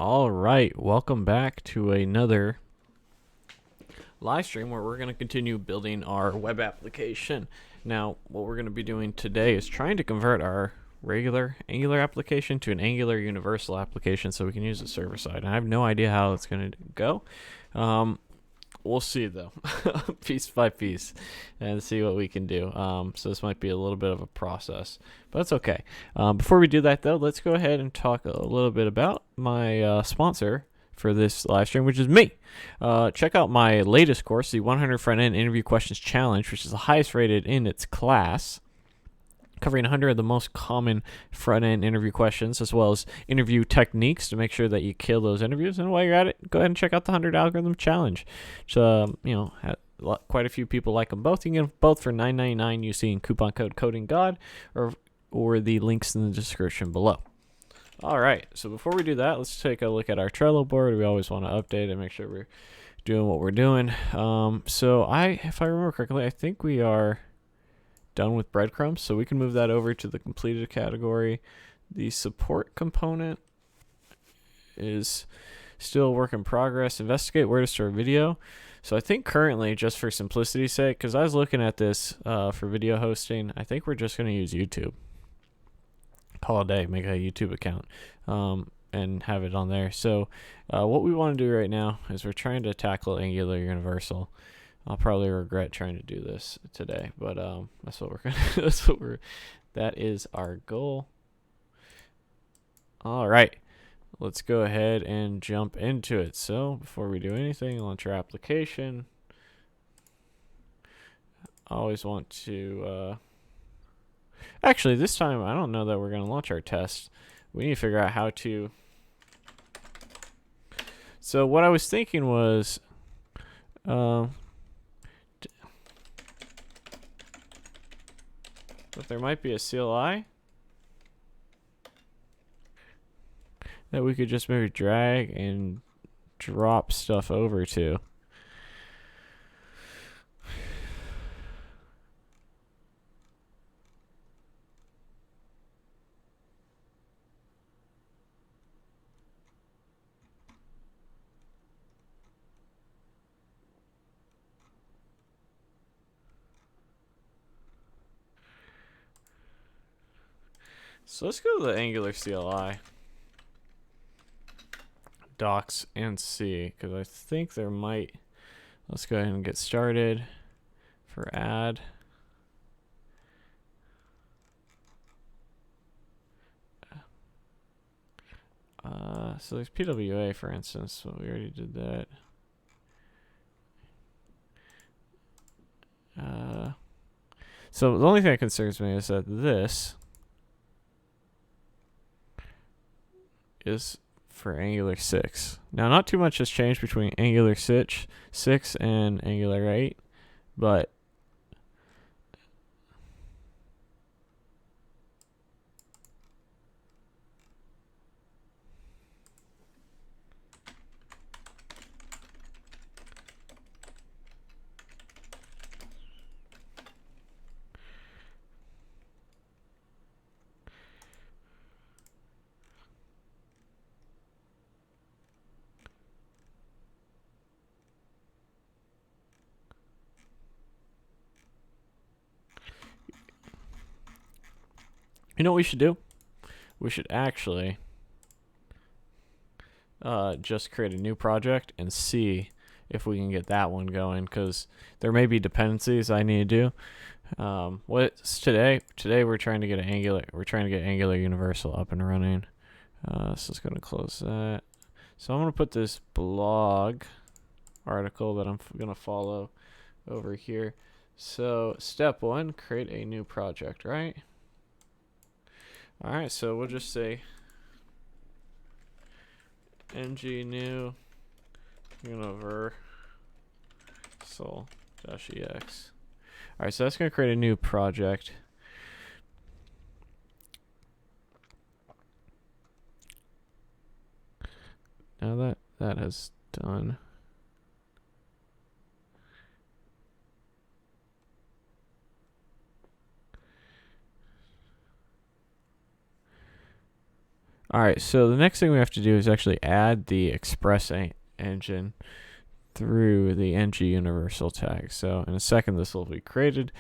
All right, welcome back to another live stream where we're going to continue building our web application. Now, what we're going to be doing today is trying to convert our regular Angular application to an Angular universal application so we can use it server side. And I have no idea how it's going to go. We'll see though, piece by piece, and see what we can do. So this might be a little bit of a process, but that's okay. Before we do that though, let's go ahead and talk a little bit about my sponsor for this live stream, which is me. Check out my latest course, the 100 Front-End Interview Questions Challenge, which is the highest rated in its class, covering 100 of the most common front-end interview questions, as well as interview techniques to make sure that you kill those interviews. And while you're at it, go ahead and check out the 100 Algorithm Challenge. So, quite a few people like them both. You can get them both for $9.99 using coupon code CodingGod or the links in the description below. All right, so before we do that, let's take a look at our Trello board. We always want to update and make sure we're doing what we're doing. If I remember correctly, I think we are done with breadcrumbs, so we can move that over to the completed category. The support component is still a work in progress. Investigate where to store video. So I think currently, just for simplicity's sake, because I was looking at this for video hosting, I think we're just going to use YouTube. Call a day, make a YouTube account, and have it on there. So what we want to do right now is we're trying to tackle Angular Universal. I'll probably regret trying to do this today, but that's what we're gonna. That is our goal. All right, let's go ahead and jump into it. So before we do anything, launch our application. I always want to. Actually, this time I don't know that we're gonna launch our test. We need to figure out how to. So what I was thinking was. But there might be a CLI that we could just maybe drag and drop stuff over to. So let's go to the Angular CLI, docs, and see, because I think there might. Let's go ahead and get started for add. So there's PWA, for instance. So we already did that. So the only thing that concerns me is that this is for Angular 6. Now, not too much has changed between Angular 6 and Angular 8, but you know what we should do? We should actually just create a new project and see if we can get that one going, because there may be dependencies I need to do. What's today? Today we're trying to get Angular Universal up and running. So it's going to close that. So I'm going to put this blog article that I'm going to follow over here. So step 1, create a new project, right? All right, so we'll just say ng new universal-ex. All right, so that's going to create a new project. Now that has done. All right, so the next thing we have to do is actually add the express engine through the ng universal tag. So in a second, this will be created.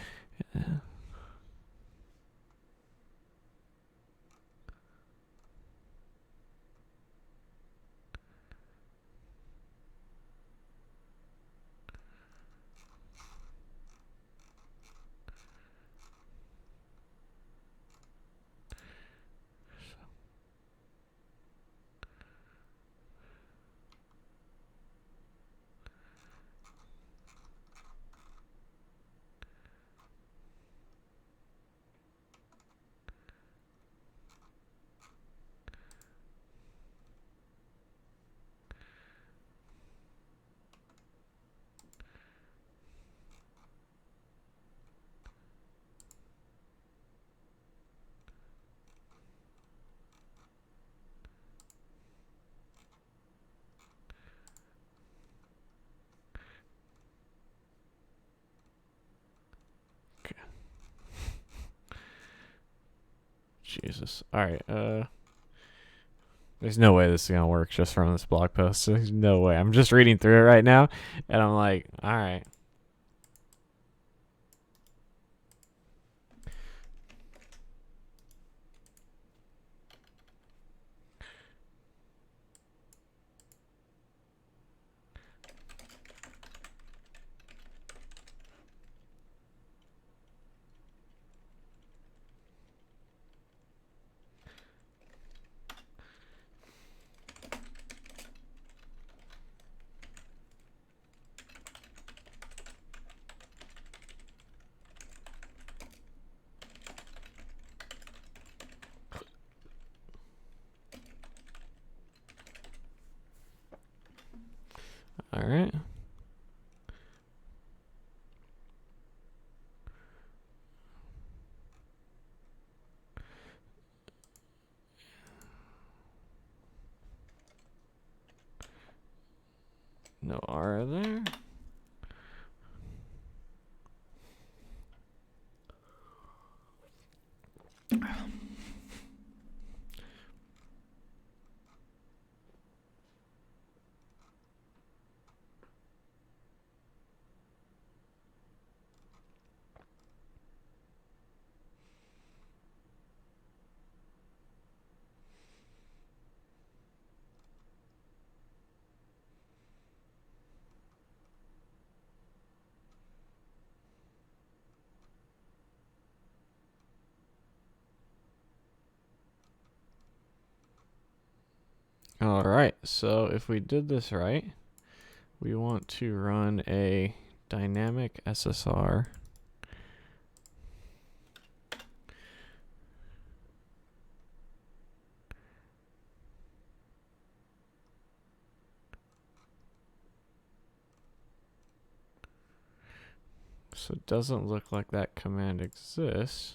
Jesus. All right. There's no way this is gonna work just from this blog post. There's no way. I'm just reading through it right now, and I'm like, all right. All right. No R there. All right. So if we did this right, we want to run a dynamic SSR. So it doesn't look like that command exists.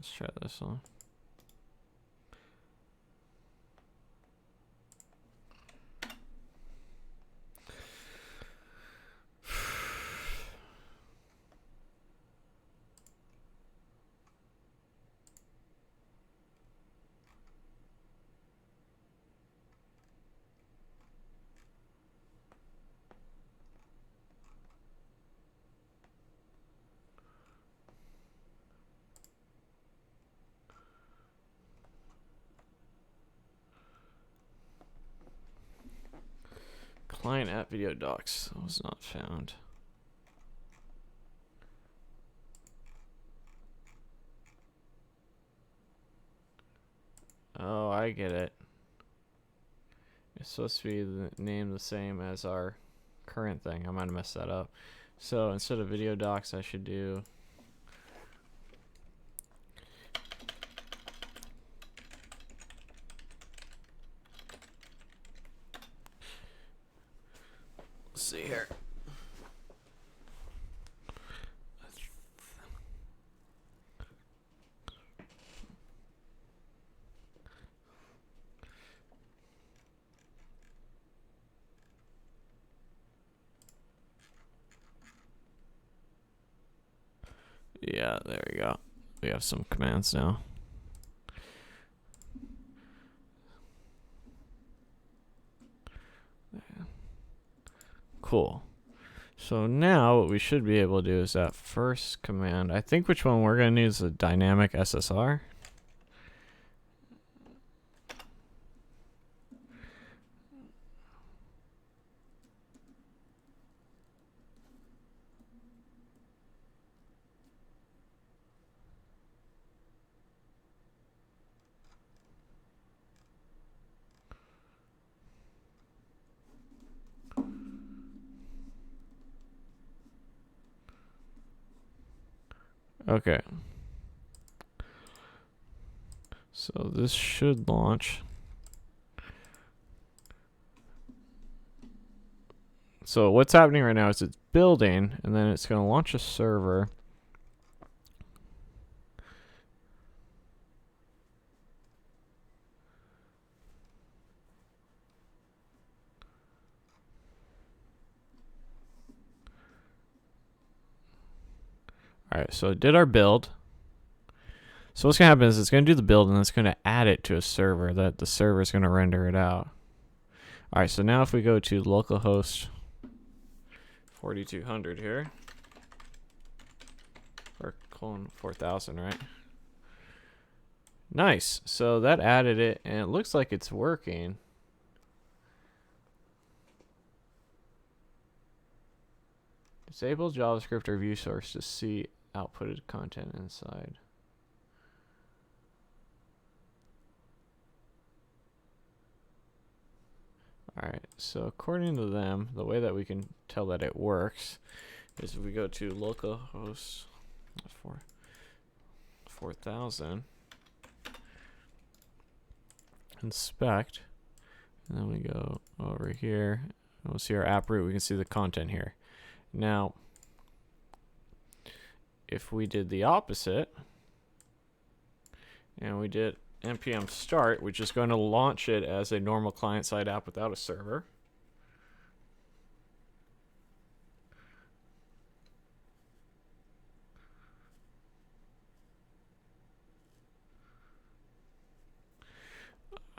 Let's try this one. Client at video docs was not found. Oh, I get it. It's supposed to be the name the same as our current thing. I might have messed that up. So instead of video docs, I should do let's see here. Yeah, there we go. We have some commands now. Cool. So now what we should be able to do is that first command. I think which one we're going to need is a dynamic SSR. Okay. So this should launch. So what's happening right now is it's building, and then it's going to launch a server. All right, so it did our build. So what's going to happen is it's going to do the build, and it's going to add it to a server that the server is going to render it out. All right, so now if we go to localhost 4200 here, or colon 4000, right? Nice. So that added it, and it looks like it's working. Disable JavaScript or view source to see outputted content inside. Alright, so according to them, the way that we can tell that it works is if we go to localhost 4000, inspect, and then we go over here, and we'll see our app root. We can see the content here. Now, if we did the opposite, and we did npm start, which is going to launch it as a normal client-side app without a server.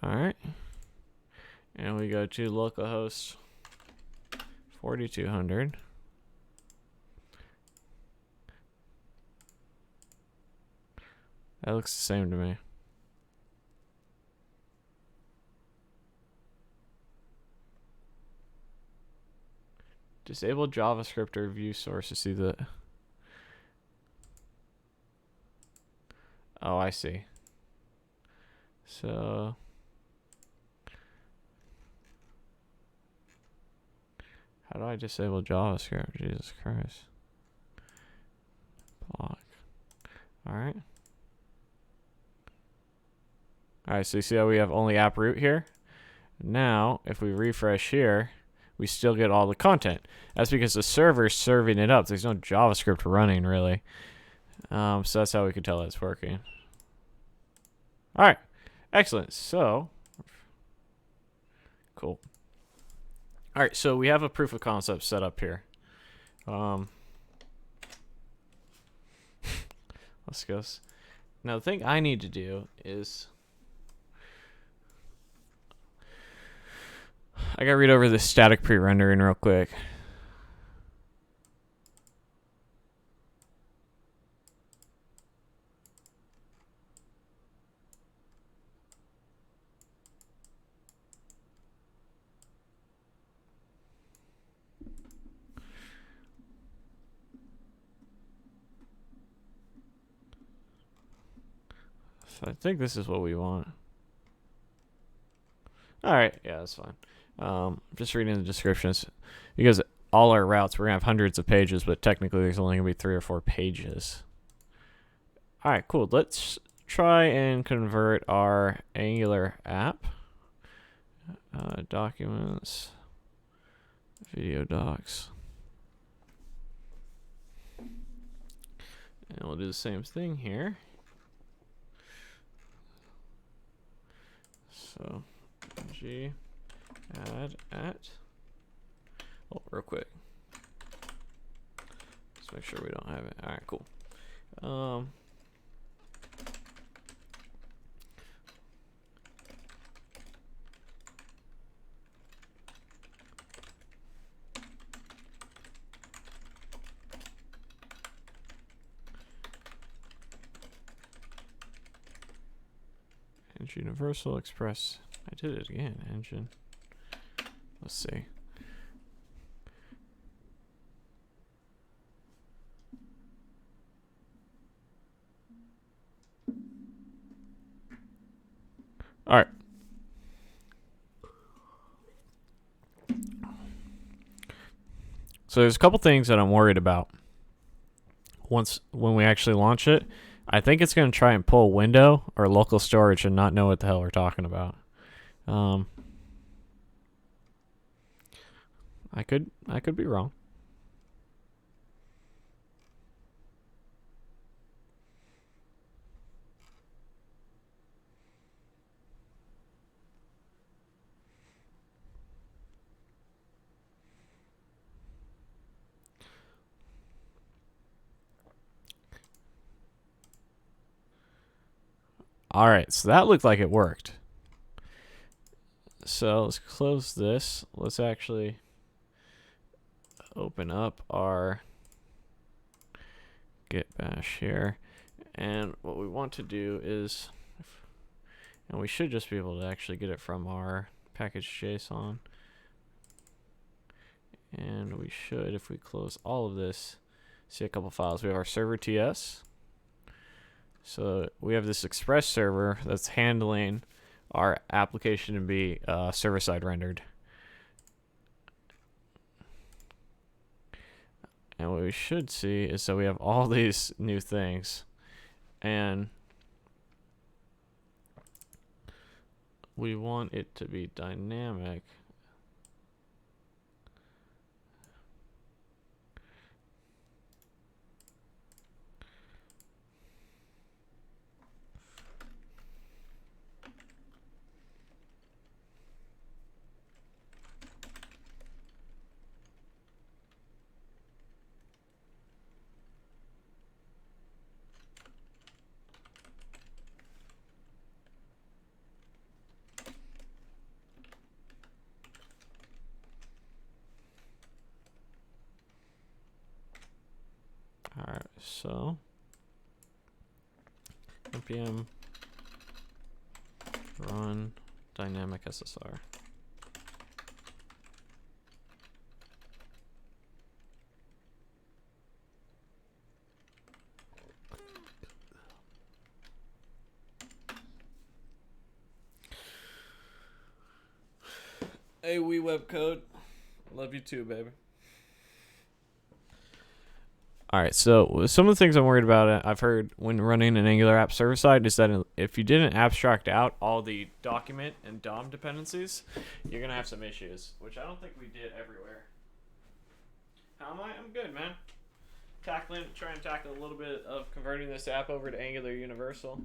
All right, and we go to localhost 4200. That looks the same to me. Disable JavaScript or view source to see the... Oh, I see. So... how do I disable JavaScript? Jesus Christ. Block. Alright. Alright, so you see how we have only app root here? Now, if we refresh here, we still get all the content. That's because the server's serving it up. There's no JavaScript running, really. So that's how we can tell it's working. Alright, excellent. So, cool. Alright, so we have a proof of concept set up here. Let's go. Now, the thing I need to do is... I gotta read over this static pre-rendering real quick. So I think this is what we want. Alright, yeah, that's fine. Just reading the descriptions, because all our routes, we're gonna have hundreds of pages, but technically there's only gonna be 3 or 4 pages. Alright, cool. Let's try and convert our Angular app. Documents, video docs. And we'll do the same thing here. So, G add at. Oh, real quick. Let's make sure we don't have it. All right, cool. Um, Engine Universal Express. I did it again. Engine. Let's see. All right. So there's a couple things that I'm worried about. When we actually launch it, I think it's going to try and pull window or local storage and not know what the hell we're talking about. I could be wrong. All right, so that looked like it worked. So let's close this. Let's actually open up our git bash here. And what we want to do is, and we should just be able to actually get it from our package.json. And we should, if we close all of this, see a couple files. We have our server TS. So we have this Express server that's handling our application to be server-side rendered. And what we should see is that we have all these new things. And we want it to be dynamic. Alright, so npm run dynamic SSR. Hey, we web code. Love you too, baby. All right, so some of the things I'm worried about, I've heard when running an Angular app server side, is that if you didn't abstract out all the document and DOM dependencies, you're gonna have some issues, which I don't think we did everywhere. How am I? I'm good, man. Trying to tackle a little bit of converting this app over to Angular Universal.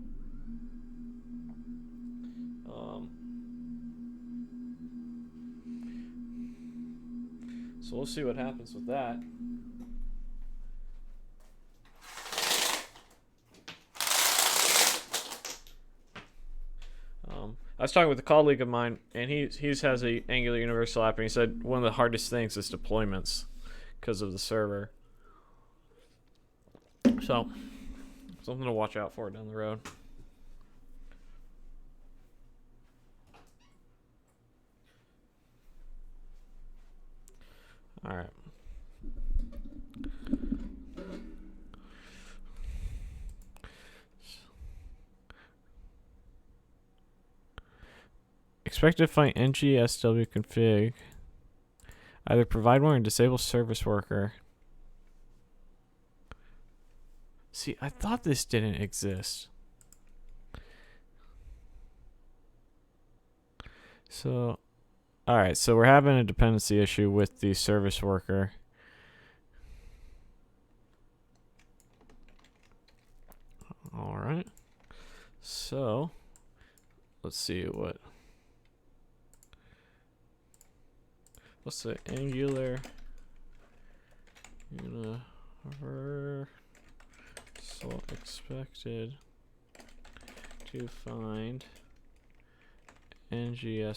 So we'll see what happens with that. I was talking with a colleague of mine, and he has a Angular Universal app, and he said one of the hardest things is deployments because of the server. So, something to watch out for down the road. All right. Expect to find ngsw config. Either provide one or disable service worker. See, I thought this didn't exist. So, alright, so we're having a dependency issue with the service worker. Alright. So, let's see what. Let's say Angular Universal console expected to find ngsw.config.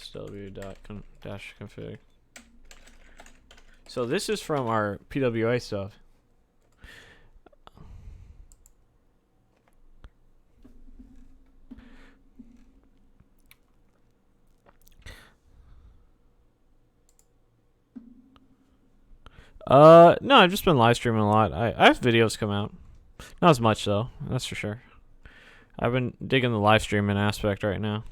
So this is from our PWA stuff. No, I've just been live streaming a lot. I have videos come out. Not as much though, that's for sure. I've been digging the live streaming aspect right now.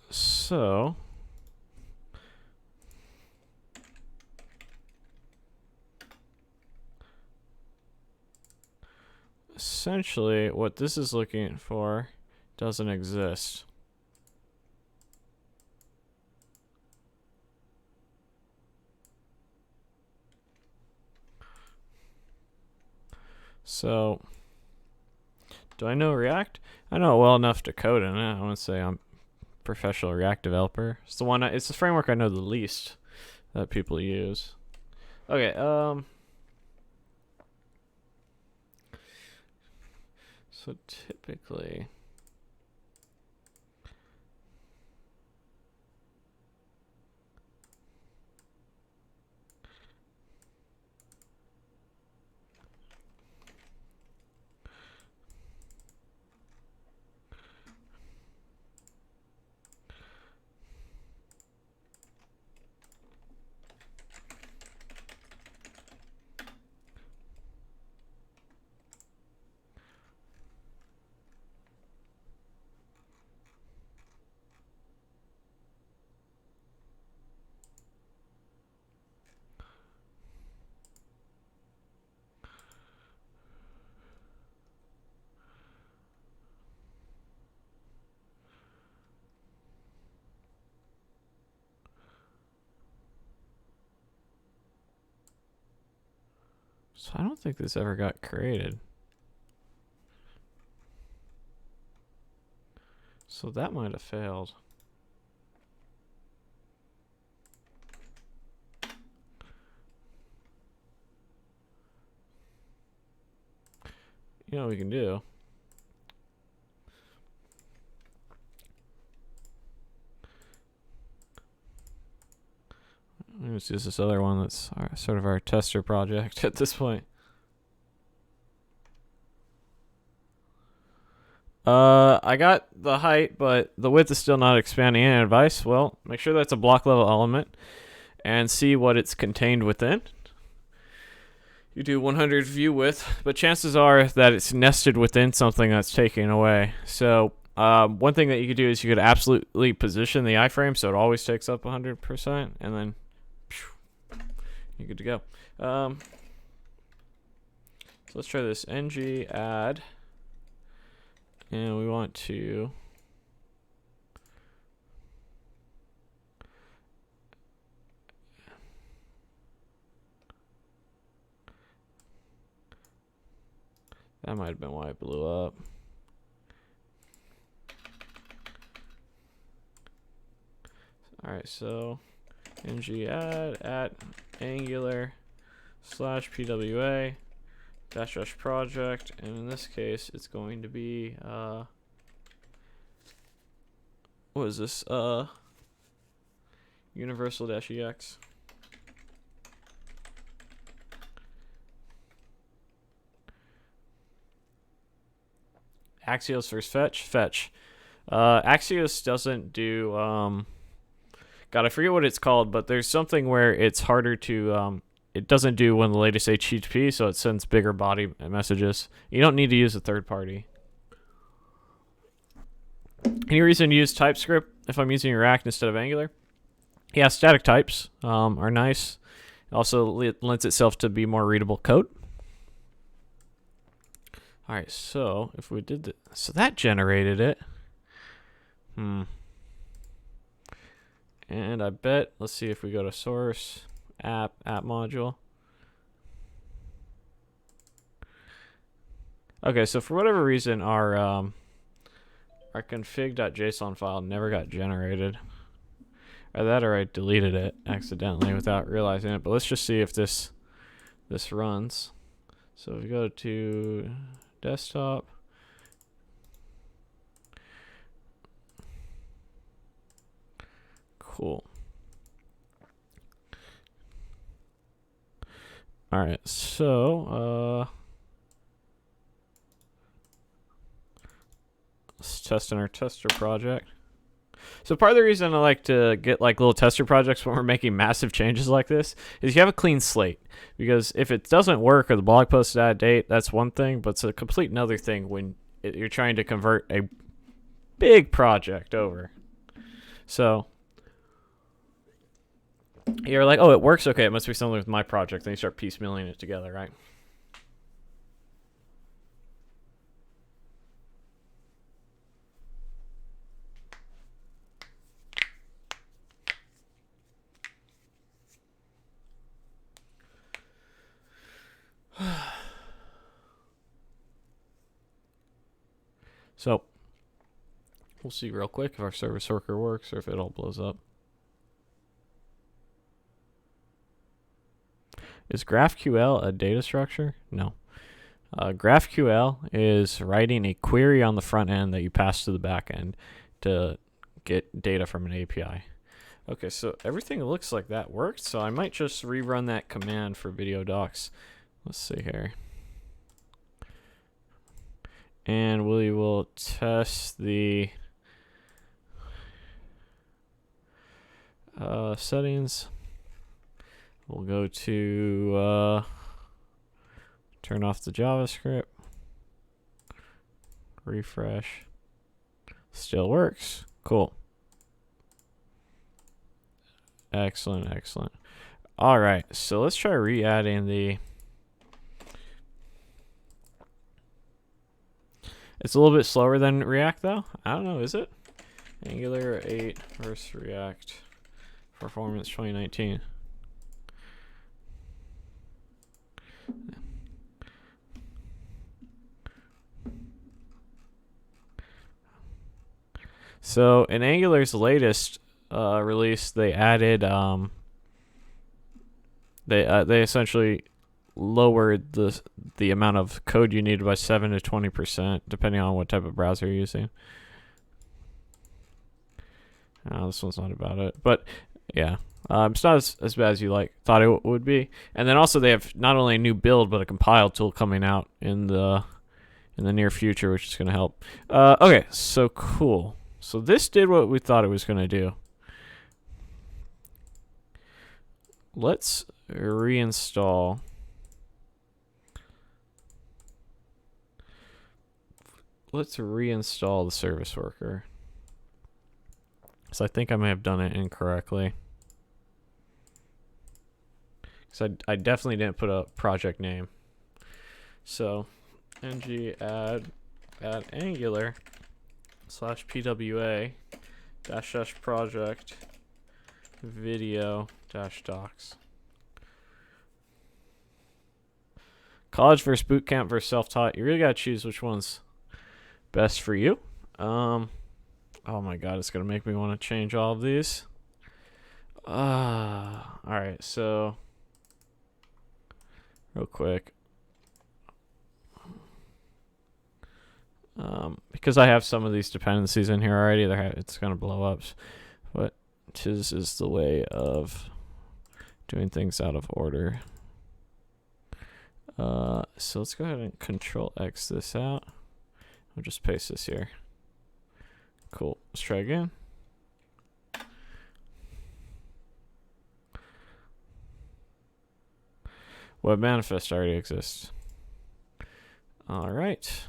So essentially what this is looking for doesn't exist. So do I know React? I know it well enough to code in it. I wouldn't say I'm professional React developer. It's the one. It's the framework I know the least that people use. Okay. So typically, so I don't think this ever got created. So that might have failed. You know what we can do? Let's use this other one that's sort of our tester project at this point. I got the height, but the width is still not expanding in advice. Well, make sure that's a block level element and see what it's contained within. You do 100 view width, but chances are that it's nested within something that's taken away. So one thing that you could do is you could absolutely position the iframe so it always takes up 100%, and then you're good to go. So let's try this ng add, and we want to that might have been why it blew up. All right, so ng add at angular /pwa -- project, and in this case it's going to be what is this, universal -ex. Axios first fetch. Axios doesn't do God, I forget what it's called, but there's something where it's harder to it doesn't do when the latest HTTP, so it sends bigger body messages. You don't need to use a third party. Any reason to use TypeScript if I'm using React instead of Angular? Yeah, static types are nice. It also lends itself to be more readable code. All right, so if we did so that generated it. And I bet, let's see if we go to source, app module. Okay, so for whatever reason, our config.json file never got generated. Or that, or I deleted it accidentally without realizing it. But let's just see if this runs. So if we go to desktop. Cool. All right, so let's test in our tester project. So part of the reason I like to get like little tester projects when we're making massive changes like this is you have a clean slate. Because if it doesn't work or the blog post is out of date, that's one thing, but it's a complete another thing when you're trying to convert a big project over. So you're like, oh, it works? Okay, it must be something with my project. Then you start piecemealing it together, right? So we'll see real quick if our service worker works or if it all blows up. Is GraphQL a data structure? No. GraphQL is writing a query on the front end that you pass to the back end to get data from an API. Okay, so everything looks like that worked, so I might just rerun that command for video docs. Let's see here. And we will test the settings. We'll go to turn off the JavaScript. Refresh. Still works. Cool. Excellent, excellent. All right, so let's try re-adding the... It's a little bit slower than React, though. I don't know, is it? Angular 8 versus React Performance 2019. So in Angular's latest release, they added they essentially lowered the amount of code you needed by 7 to 20%, depending on what type of browser you're using. This one's not about it, but yeah, it's not as bad as you thought it would be. And then also they have not only a new build but a compile tool coming out in the near future, which is going to help. Okay, so cool. So this did what we thought it was going to do. Let's reinstall. Let's reinstall the service worker. So I think I may have done it incorrectly. So I definitely didn't put a project name. So ng add angular /pwa -- project video -docs. College versus boot camp versus self-taught. You really gotta choose which one's best for you. Oh my god, it's gonna make me want to change all of these. All right, so real quick, because I have some of these dependencies in here already, it's gonna blow up. But tis is the way of doing things out of order. So let's go ahead and Control X this out. We'll just paste this here. Cool. Let's try again. Web manifest already exists. All right.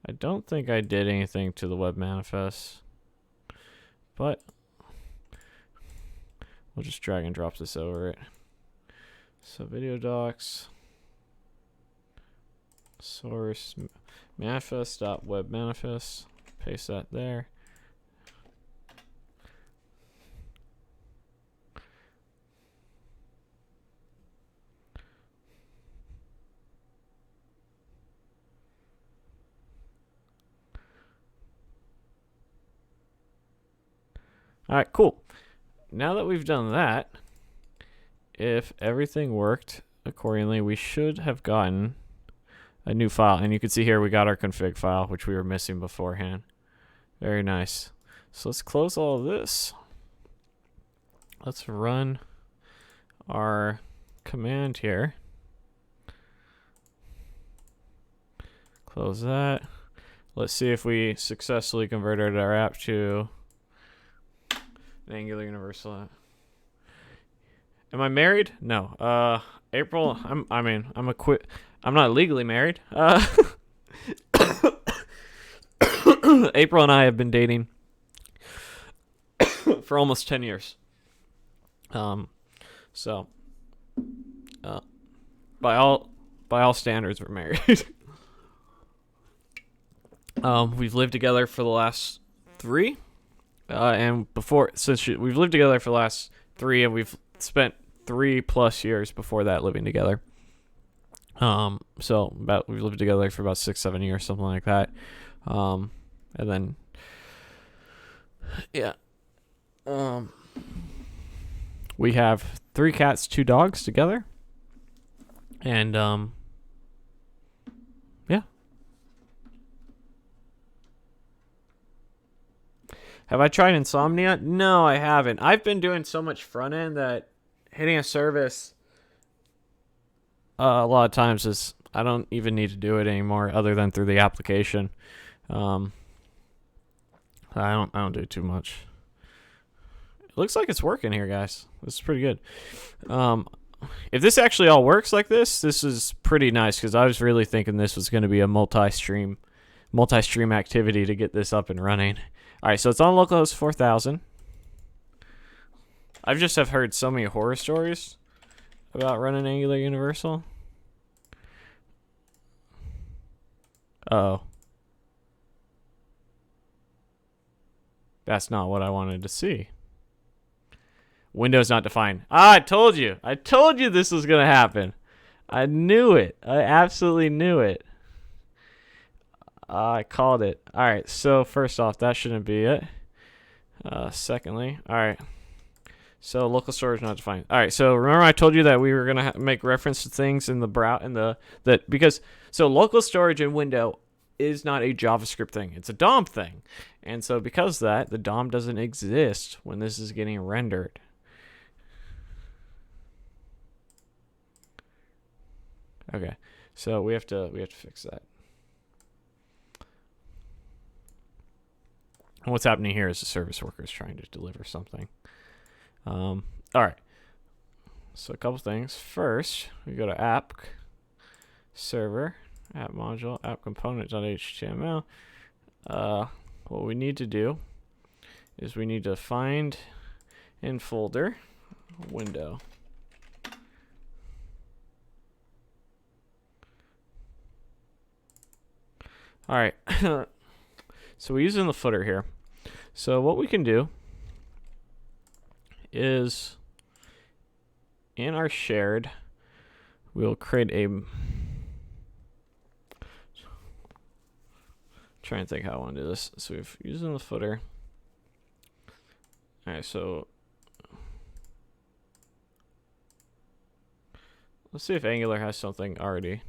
I don't think I did anything to the web manifest, but we'll just drag and drop this over it. So video docs, source, manifest.webmanifest, paste that there. All right, cool. Now that we've done that, if everything worked accordingly, we should have gotten a new file. And you can see here we got our config file, which we were missing beforehand. Very nice. So let's close all of this. Let's run our command here. Close that. Let's see if we successfully converted our app to an Angular Universal app. Am I married? No. April, I'm not legally married. April and I have been dating for almost 10 years. So by all standards, we're married. We've lived together for the last 3, and before, we've lived together for the last 3, and we've spent 3+ years before that living together. So we've lived together for about 6-7 years, something like that. And then, yeah. We have 3 cats, 2 dogs together. And, yeah. Have I tried Insomnia? No, I haven't. I've been doing so much front end that hitting a service a lot of times I don't even need to do it anymore other than through the application. I don't do too much. It looks like it's working here, guys. This is pretty good. If this actually all works like this is pretty nice, because I was really thinking this was going to be a multi-stream activity to get this up and running. All right, so it's on localhost 4000. I've just have heard so many horror stories about running Angular Universal. Oh. That's not what I wanted to see. Windows not defined. I told you. I told you this was going to happen. I knew it. I absolutely knew it. I called it. All right, so first off, that shouldn't be it. Secondly, all right. So local storage not defined. All right. So remember I told you that we were gonna make reference to things in the because local storage in Windows is not a JavaScript thing. It's a DOM thing, and so because of that, the DOM doesn't exist when this is getting rendered. Okay. So we have to fix that. And what's happening here is the service worker is trying to deliver something. All right. So a couple things. First, we go to app server, app module, app component.html. What we need to do is we need to find in folder window. All right. So we're using the footer here. So what we can do is in our shared, we'll create a, try and think how I want to do this. So we've used in the footer. All right, so let's see if Angular has something already.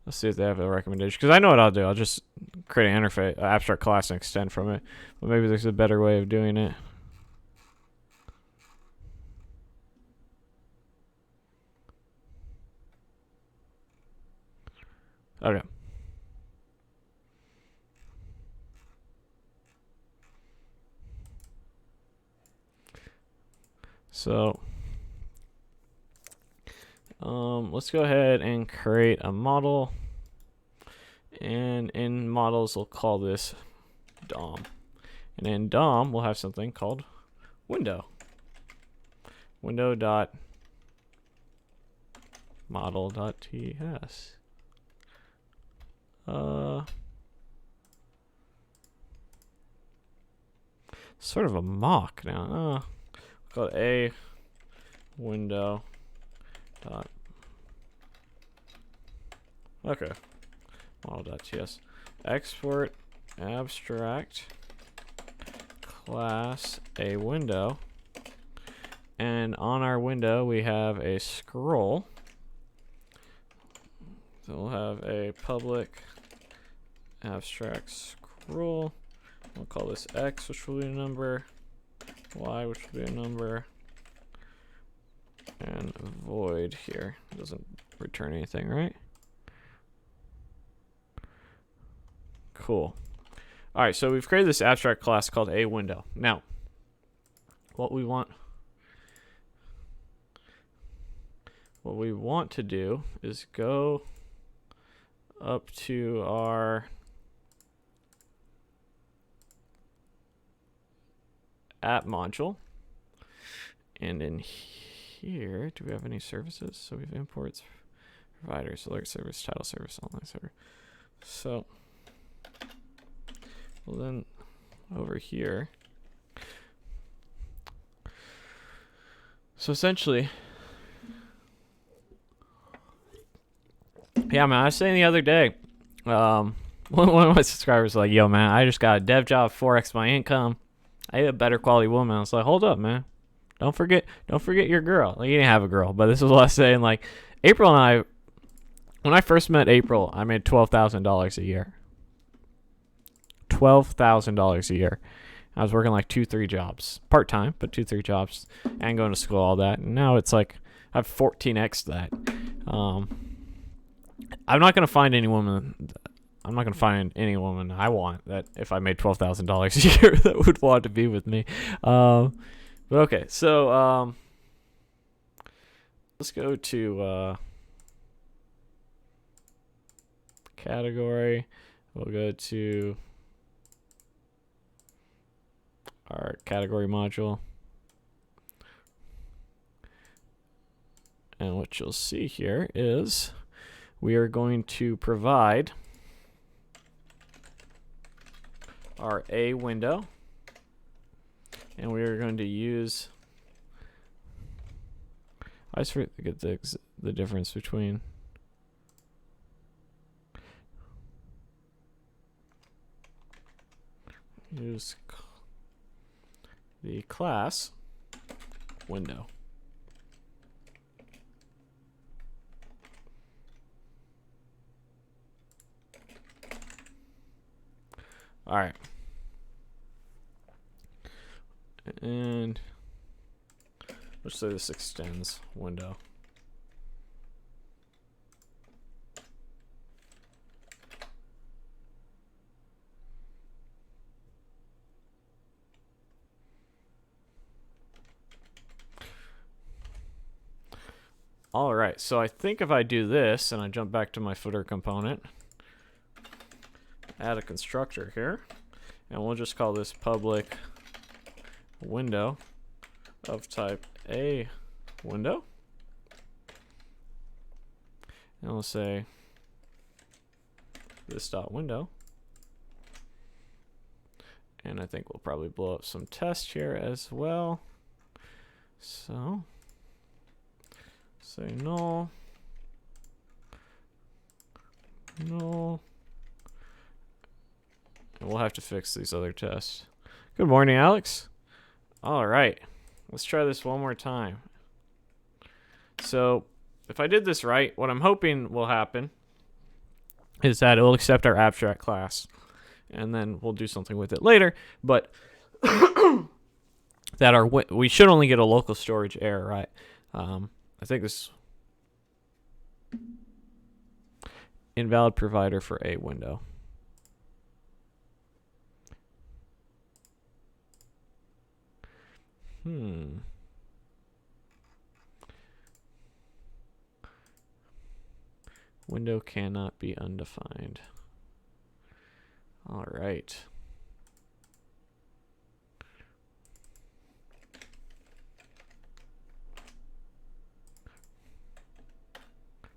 Let's see if they have a recommendation, because I know what I'll do. I'll just create an interface, abstract class, and extend from it. But maybe there's a better way of doing it. Okay. So let's go ahead and create a model, and in models we'll call this DOM, and in DOM we'll have something called window dot model dot ts. Sort of a mock now. We'll call it a window dot. Okay. Model.ts. Export abstract class a window. And on our window we have a scroll. So we'll have a public abstract scroll. We'll call this X, which will be a number, Y, which will be a number, and void here. It doesn't return anything, right? Cool. All right, so we've created this abstract class called a window. Now, what we want to do is go up to our app module, and in here, do we have any services? So we have imports, providers, alert service, title service, online server. So, well then, over here, so essentially, yeah, man, I was saying the other day, one of my subscribers was like, yo, man, I just got a dev job, 4x my income. I need a better quality woman. I was like, hold up, man. Don't forget your girl. Like, you didn't have a girl, but this is what I was saying. Like, April and I, when I first met April, I made $12,000 a year. $12,000 a year. I was working like 2-3 jobs, part-time, but 2-3 jobs, and going to school, all that. And now it's like I've 14x that. I'm not gonna find any woman. I'm not gonna find any woman I want that if I made $12,000 a year that would want to be with me. But okay, so let's go to category. We'll go to our category module, and what you'll see here is we are going to provide our A window, and we are going to use, I just forget the difference between use the class window. All right. And let's say this extends window. All right, so I think if I do this and I jump back to my footer component, add a constructor here, and we'll just call this public window of type A window, and we'll say this dot window, and I think we'll probably blow up some tests here as well. So say null, null, and we'll have to fix these other tests. Good morning, Alex. All right, let's try this one more time. So if I did this right, what I'm hoping will happen is that it will accept our abstract class, and then we'll do something with it later, but that we should only get a local storage error, right? I think this invalid provider for a window. Window cannot be undefined. All right.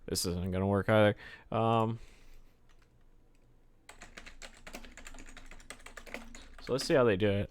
This isn't gonna work either. So let's see how they do it.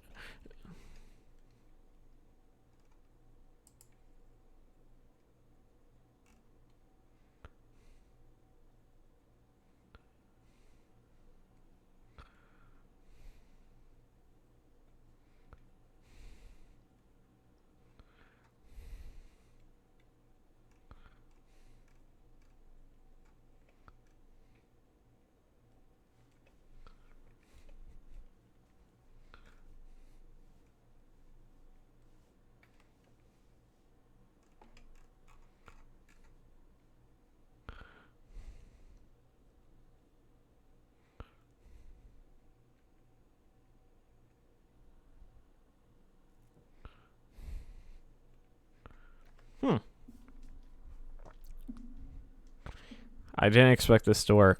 I didn't expect this to work.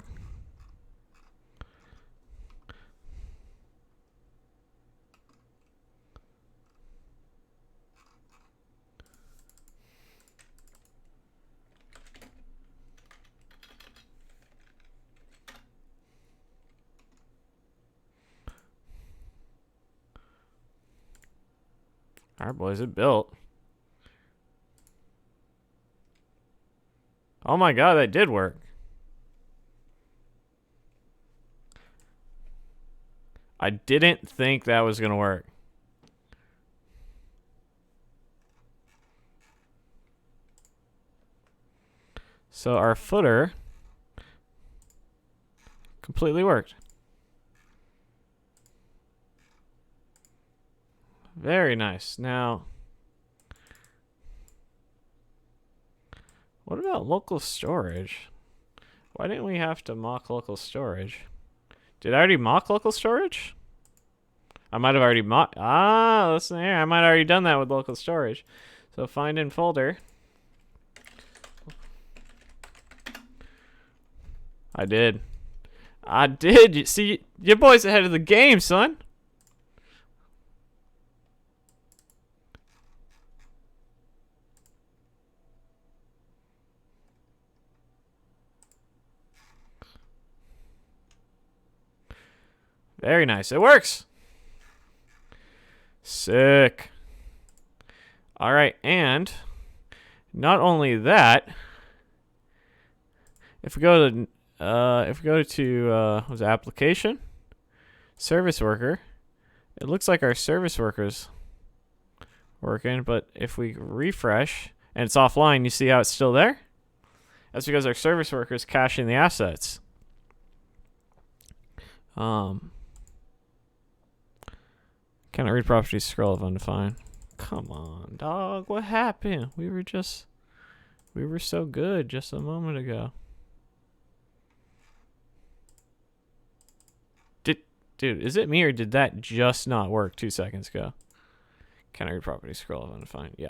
All right, boys, it built. Oh my god, that did work. I didn't think that was gonna work. So our footer completely worked. Very nice. Now, what about local storage? Why didn't we have to mock local storage? Did I already mock local storage? I might have already mocked. Ah, listen here. I might have already done that with local storage. So find in folder. I did. I did. You see, your boy's ahead of the game, son. Very nice. It works. Sick. All right, and not only that, if we go to was it application, service worker, it looks like our service worker's working, but if we refresh and it's offline, you see how it's still there? That's because our service worker is caching the assets. Cannot read properties, scroll if undefined. Come on, dog. What happened? We were so good just a moment ago. Dude, is it me or did that just not work 2 seconds ago? Cannot read properties, scroll if undefined. Yeah.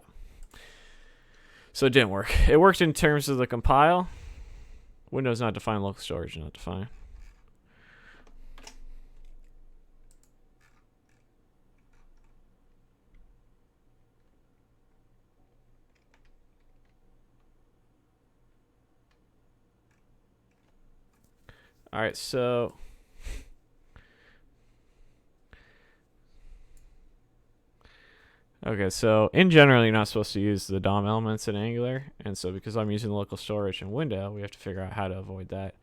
So it didn't work. It worked in terms of the compile. Windows not defined, local storage not defined. All right, so okay, so in general, you're not supposed to use the DOM elements in Angular, and so because I'm using local storage in Windows, we have to figure out how to avoid that.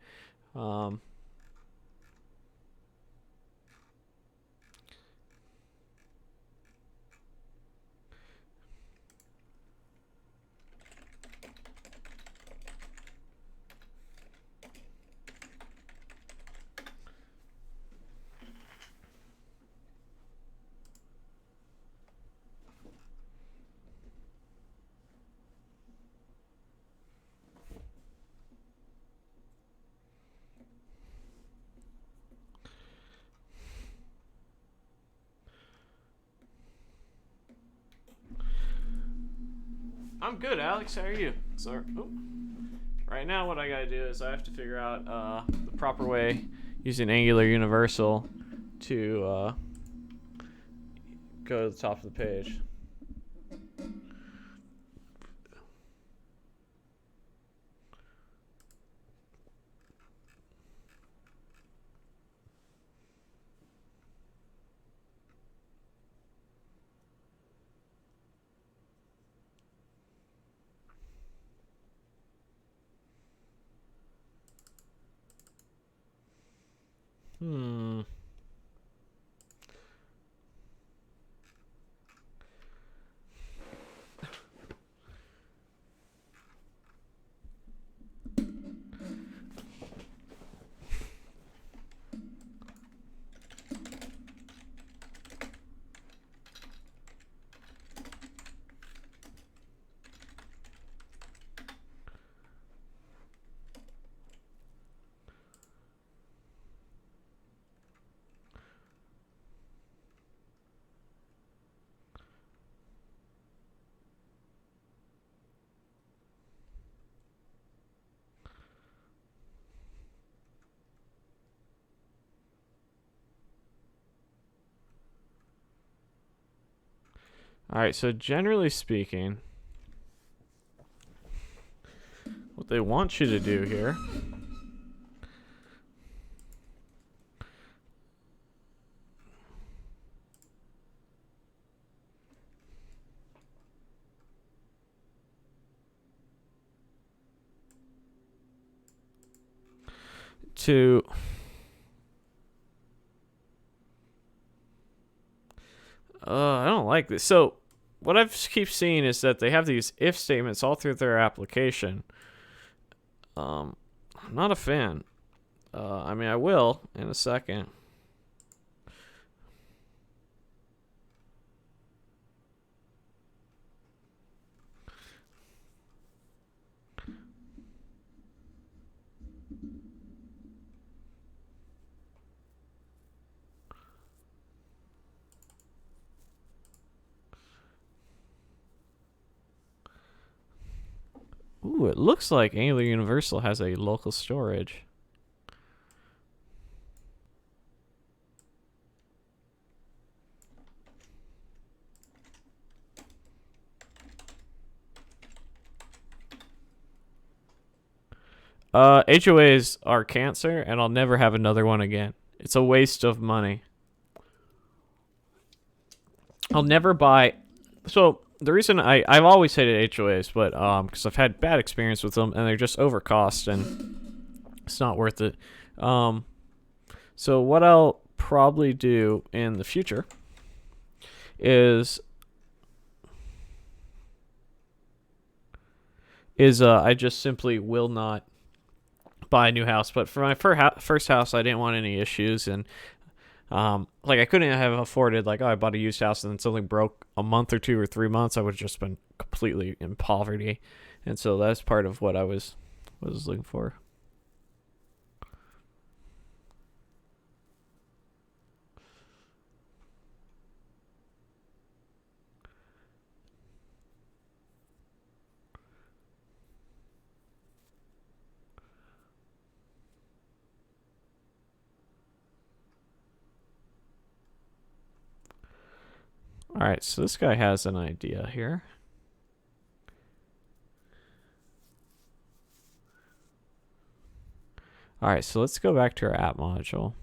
I'm good, Alex. How are you? Sorry. Oh, Right now what I gotta do is I have to figure out the proper way using Angular Universal to go to the top of the page. Alright, so generally speaking, what they want you to do here to I don't like this. So what I keep seeing is that they have these if statements all through their application. I'm not a fan. I mean, I will in a second. Ooh, it looks like Angular Universal has a local storage. HOAs are cancer, and I'll never have another one again. It's a waste of money. I'll never buy. So the reason I've always hated HOAs, but because I've had bad experience with them and they're just overcost and it's not worth it. So what I'll probably do in the future is I just simply will not buy a new house. But for my first house, I didn't want any issues, and like I couldn't have afforded like, oh, I bought a used house and then something broke a month or 2 or 3 months. I would have just been completely in poverty, and so that's part of what I was looking for. All right, so this guy has an idea here. All right, so let's go back to our app module.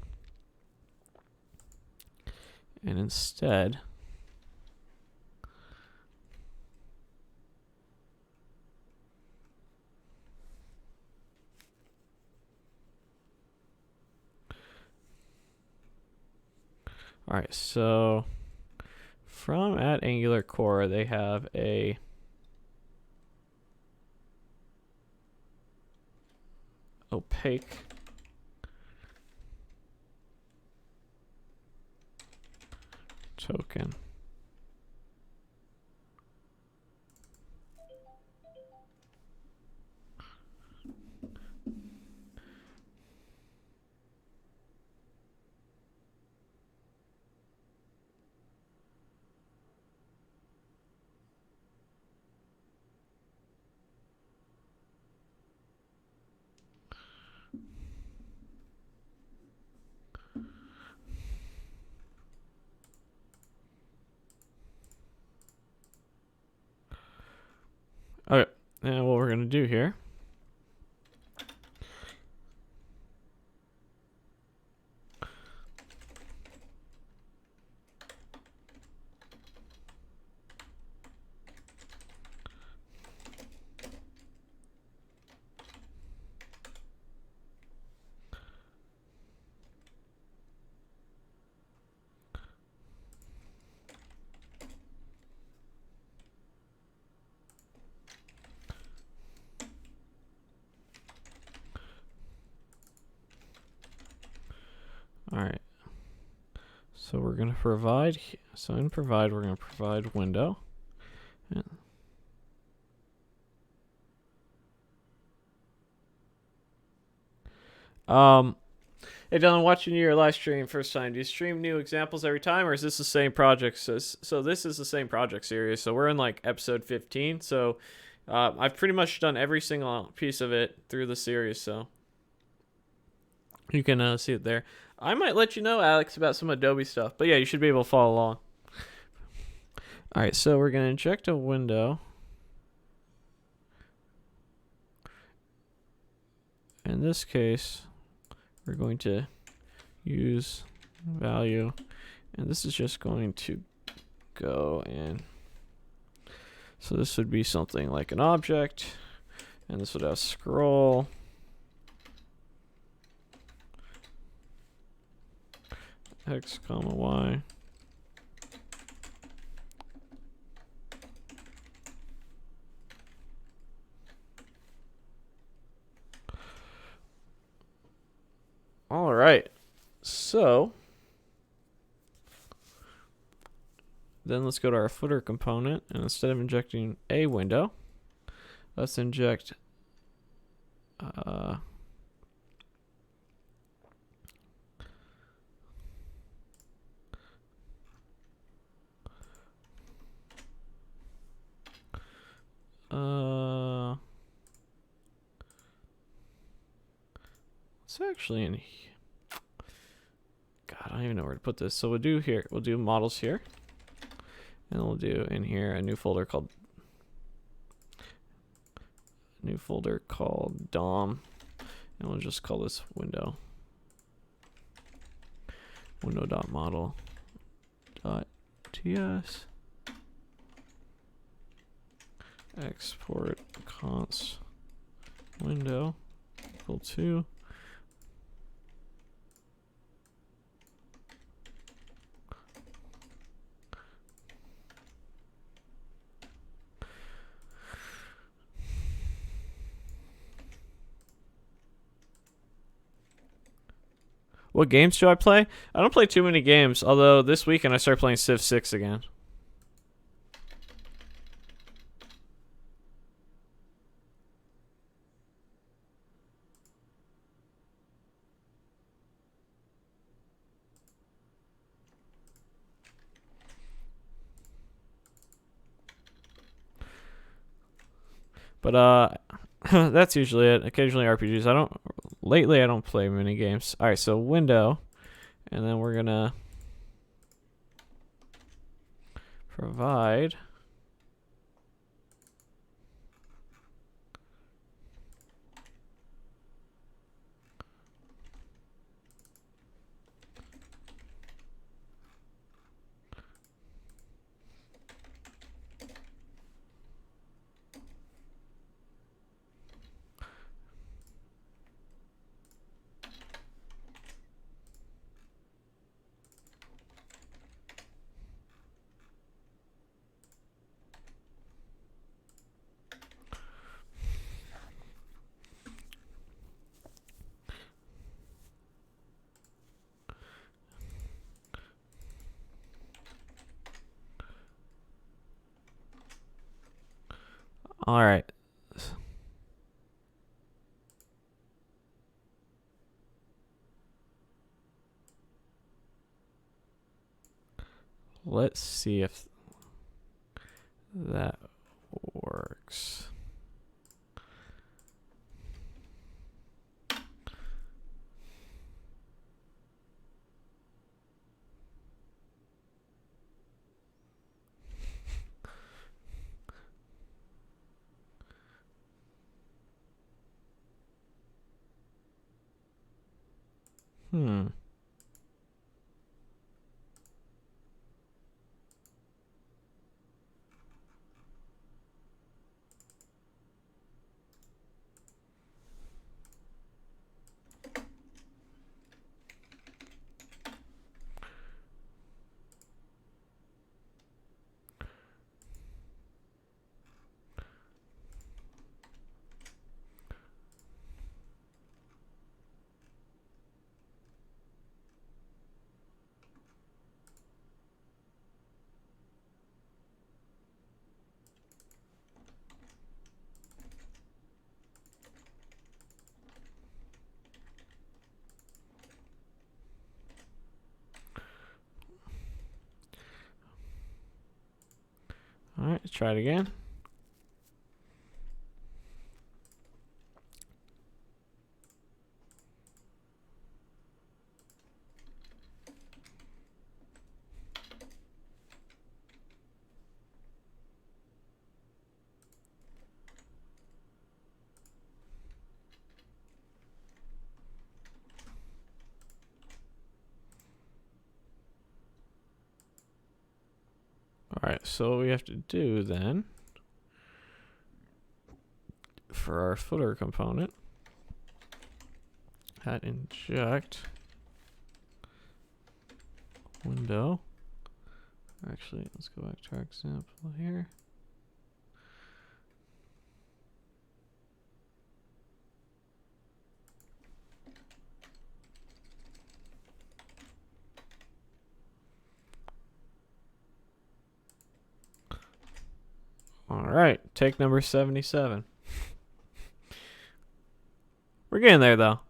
And instead, all right, so from at Angular Core, they have a opaque token. And what we're going to do here, all right. So we're going to provide, so in provide, we're going to provide window. And hey Dylan, watching your live stream first time, do you stream new examples every time, or is this the same project? So this is the same project series. So we're in like episode 15. So I've pretty much done every single piece of it through the series. So you can see it there. I might let you know, Alex, about some Adobe stuff. But yeah, you should be able to follow along. All right, so we're going to inject a window. In this case, we're going to use value, and this is just going to go in. So this would be something like an object, and this would have scroll. X comma Y. All right, so then let's go to our footer component, and instead of injecting a window, let's inject it's actually in here. God, I don't even know where to put this. So we'll do here, we'll do models here, and we'll do in here a new folder called DOM, and we'll just call this window.model.ts export const window equal to What games do I play? I don't play too many games, although this weekend I started playing Civ 6 again. But that's usually it. Occasionally RPGs. Lately I don't play many games. All right, so window, and then we're gonna provide all right. Let's see if that works. Hmm. All right, let's try it again. All right, so what we have to do then for our footer component, add inject window. Actually, let's go back to our example here. All right, take number 77. We're getting there, though.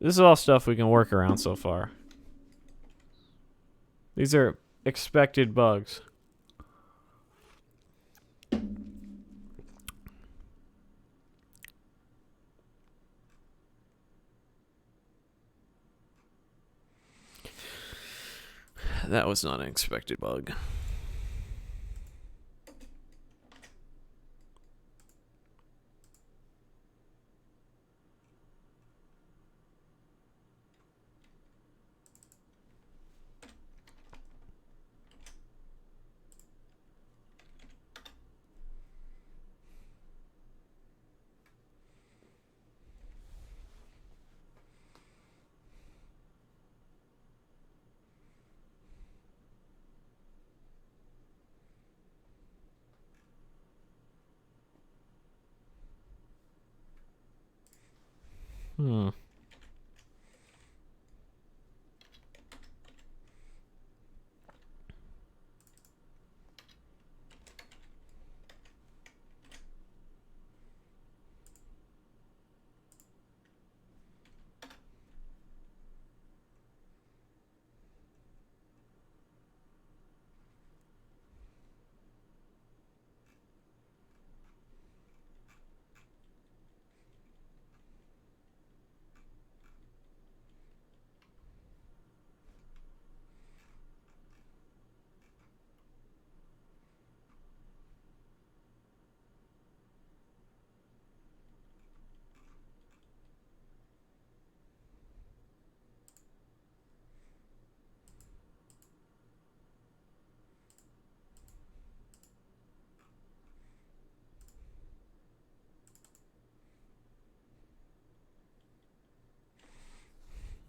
This is all stuff we can work around so far. These are expected bugs. That was not an expected bug. Hmm.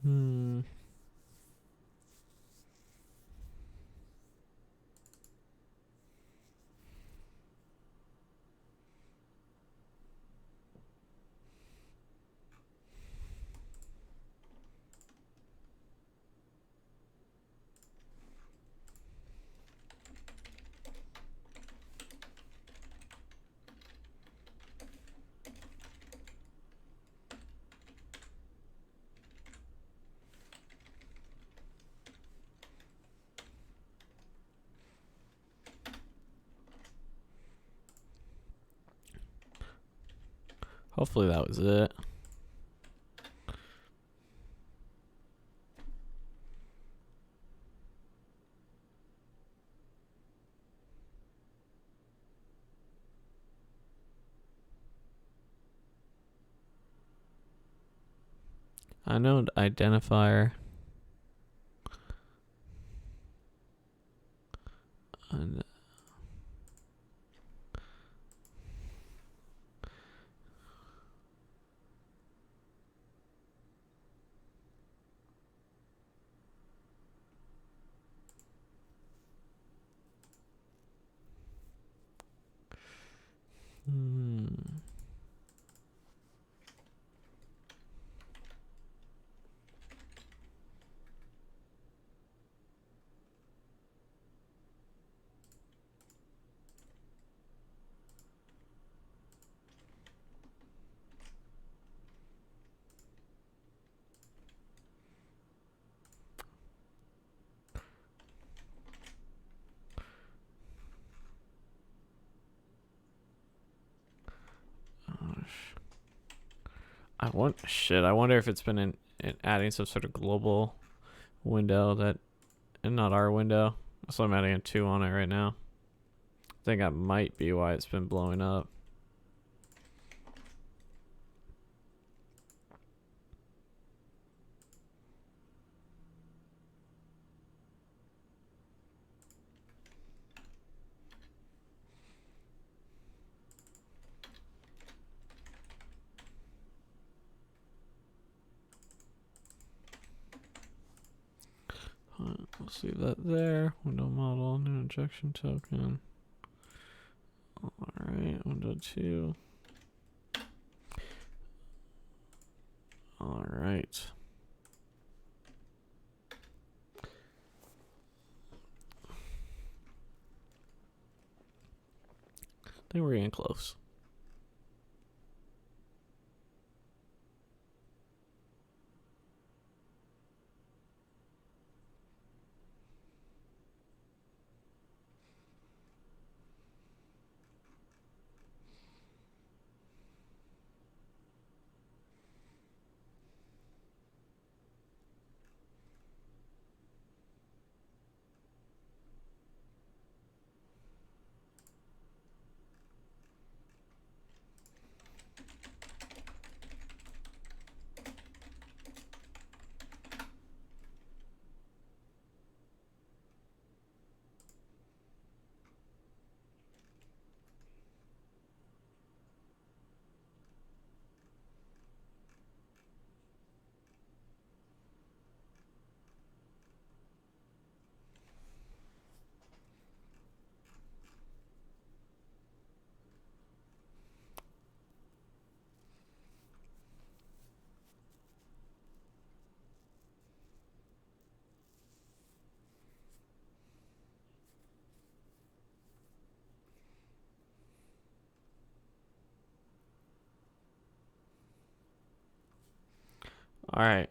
Hmm. Hopefully that was it. Unknown identifier. I wonder if it's been in adding some sort of global window that, and not our window. So I'm adding a 2 on it right now. I think that might be why it's been blowing up. Let's leave that there. Window model, new injection token. Alright, window 2. Alright. I think we're getting close. Alright.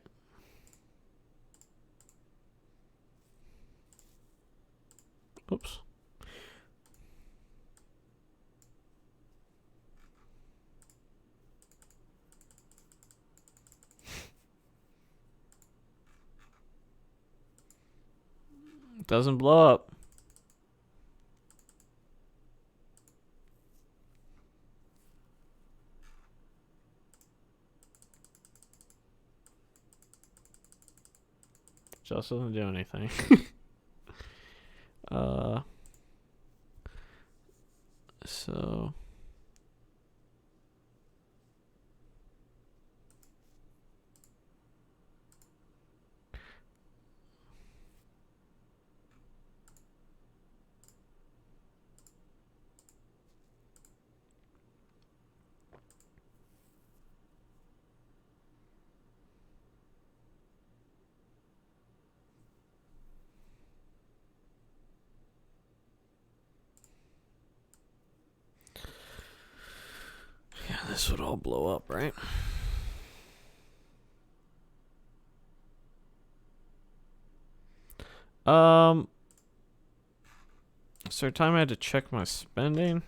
Oops. Doesn't blow up. Just doesn't do anything. So yeah, this would all blow up, right? Is there a time I had to check my spending?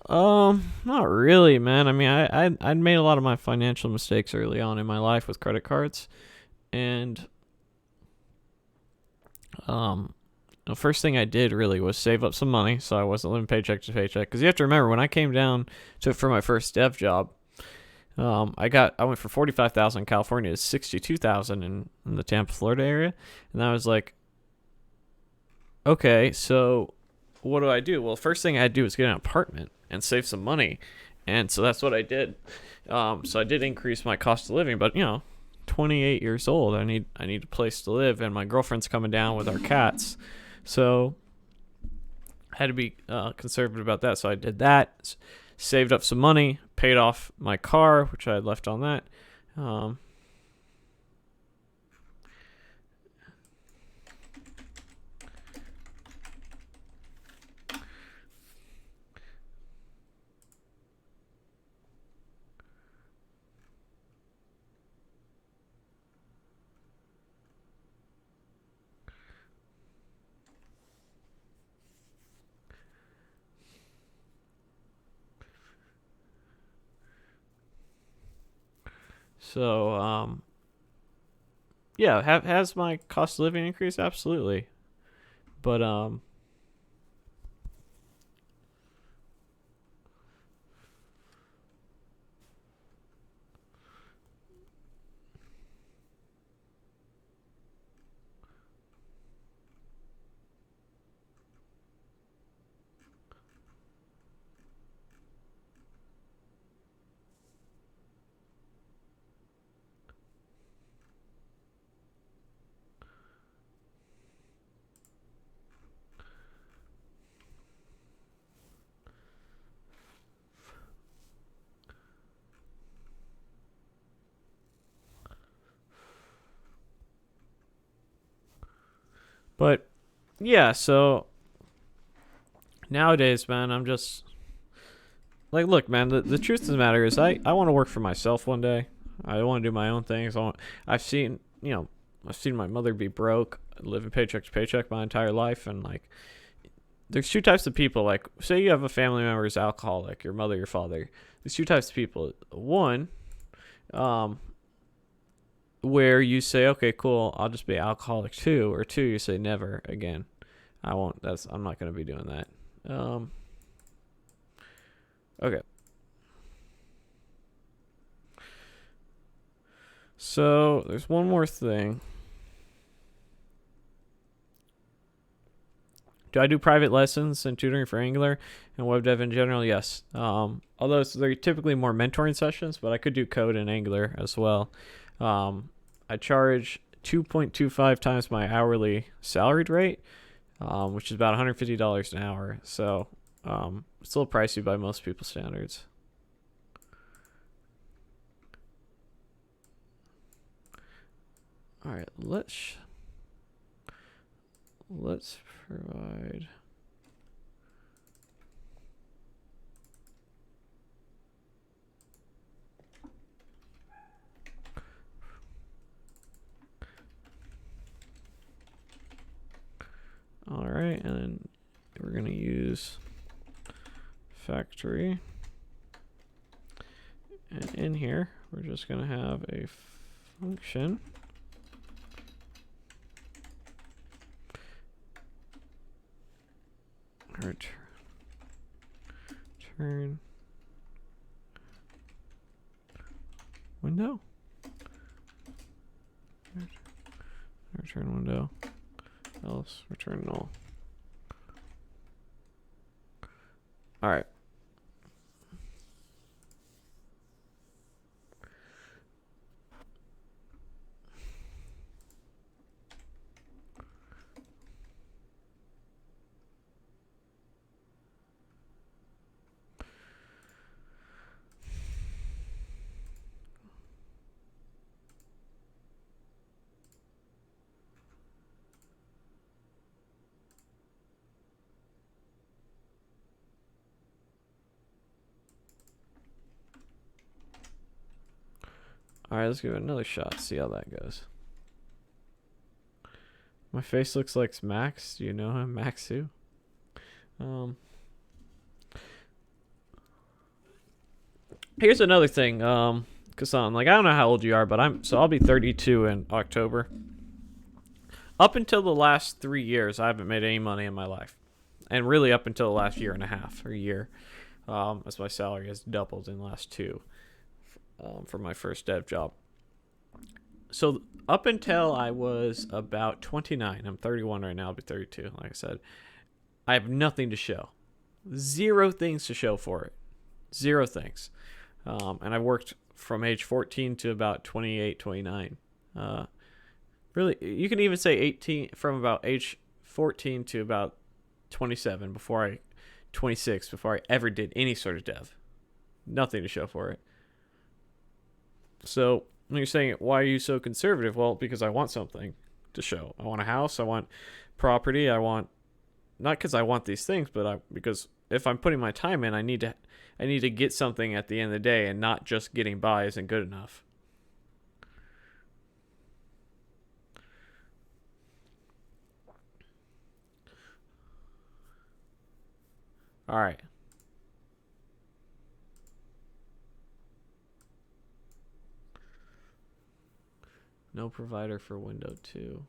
Not really, man. I mean, I'd made a lot of my financial mistakes early on in my life with credit cards, and the first thing I did really was save up some money so I wasn't living paycheck to paycheck. Because you have to remember, when I came down to for my first dev job, I went for 45,000 in California to 62,000 in the Tampa, Florida area, and I was like, okay, so what do I do? Well, first thing I had to do was get an apartment and save some money, and so that's what I did. So I did increase my cost of living, but 28 years old, I need a place to live, and my girlfriend's coming down with our cats, so I had to be conservative about that. So I did that, saved up some money, paid off my car, which I had left on that. So, yeah, has my cost of living increased? Absolutely. But, but yeah, so nowadays, man, I'm just like, look, man, the truth of the matter is I want to work for myself one day. I want to do my own things. I've seen, I've seen my mother be broke, living paycheck to paycheck my entire life, and like, there's two types of people. Like, say you have a family member who's alcoholic, your mother, your father. There's two types of people. One, where you say, okay, cool, I'll just be alcoholic too, or two, you say never again. I'm not going to be doing that. Okay. So there's one more thing. Do I do private lessons and tutoring for Angular and web dev in general? Yes. Although they're typically more mentoring sessions, but I could do code in Angular as well. I charge 2.25 times my hourly salaried rate, which is about $150 an hour. So it's a little pricey by most people's standards. All right, let's provide. All right, and then we're going to use factory. And in here, we're just going to have a function. Return window. Return window. Else return null. All right. All right, let's give it another shot. See how that goes. My face looks like Max. Do you know him, Max who? Here's another thing. Kasan, like, I don't know how old you are, but I'll be 32 in October. Up until the last 3 years, I haven't made any money in my life, and really up until the last year and a half or year, as my salary has doubled in the last two. for my first dev job. So up until I was about 29, I'm 31 right now, I'll be 32, like I said, I have nothing to show. Zero things to show for it. Zero things. And I worked from age 14 to about 28, 29. Really, you can even say 18, from about age 14 to about 27 26 before I ever did any sort of dev. Nothing to show for it. So when you're saying, why are you so conservative? Well, because I want something to show. I want a house. I want property. I want, not because I want these things, but because if I'm putting my time in, I need to get something at the end of the day, and not just getting by isn't good enough. All right. No provider for window 2.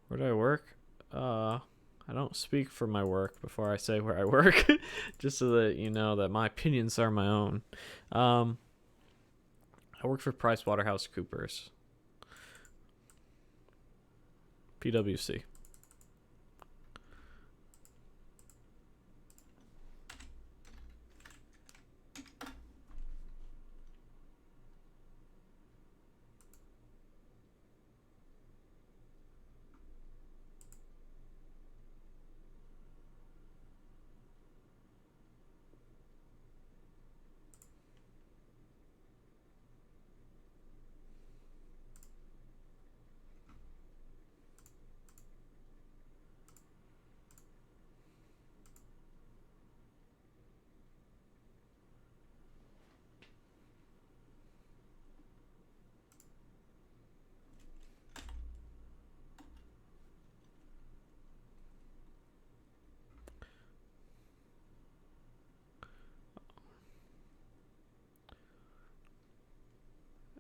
Where do I work? I don't speak for my work before I say where I work, just so that you know that my opinions are my own. I work for PricewaterhouseCoopers, PwC.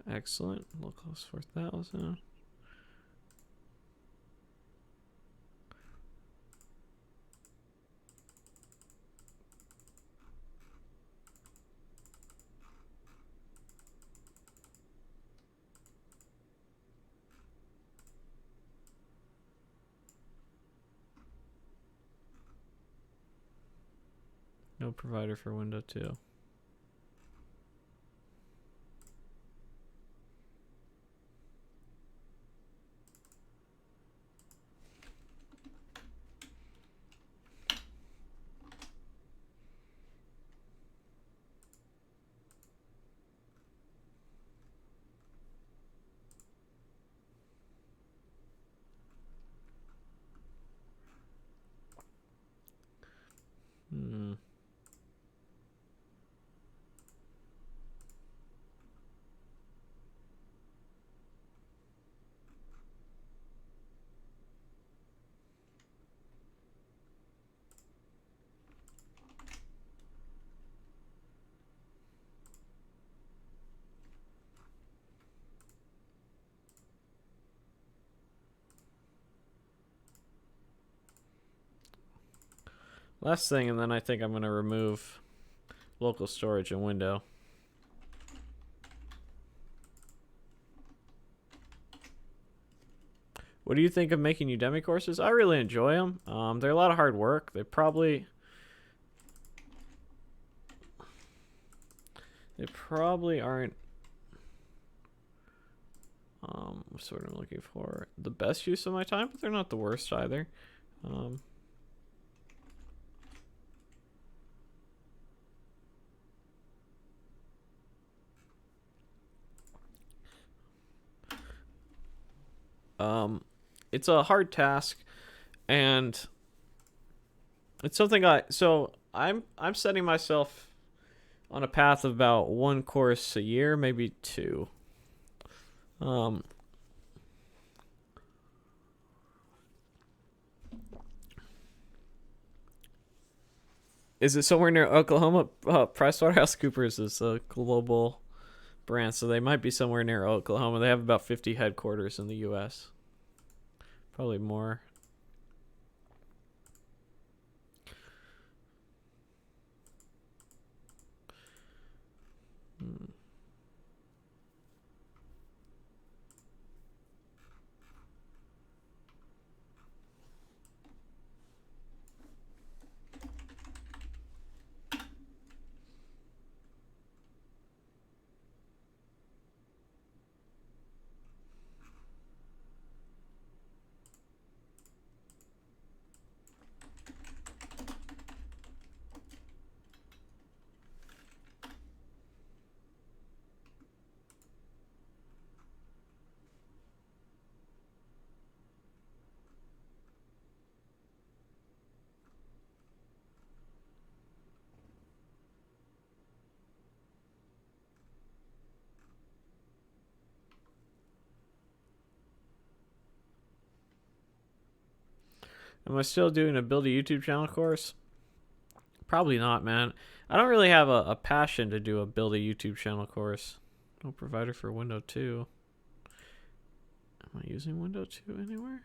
Excellent. Localhost 4000. No provider for window 2. Last thing, and then I think I'm going to remove local storage and window. What do you think of making Udemy courses? I really enjoy them. They're a lot of hard work. They probably... They probably aren't what's what I'm looking for, the best use of my time, but they're not the worst either. It's a hard task, and it's something I'm setting myself on a path of about one course a year, maybe two. Is it somewhere near Oklahoma? PricewaterhouseCoopers is a global brand, so they might be somewhere near Oklahoma. They have about 50 headquarters in the U.S. Probably more. Am I still doing a build a YouTube channel course? Probably not, man. I don't really have a passion to do a build a YouTube channel course. No provider for Windows 2. Am I using Windows 2 anywhere?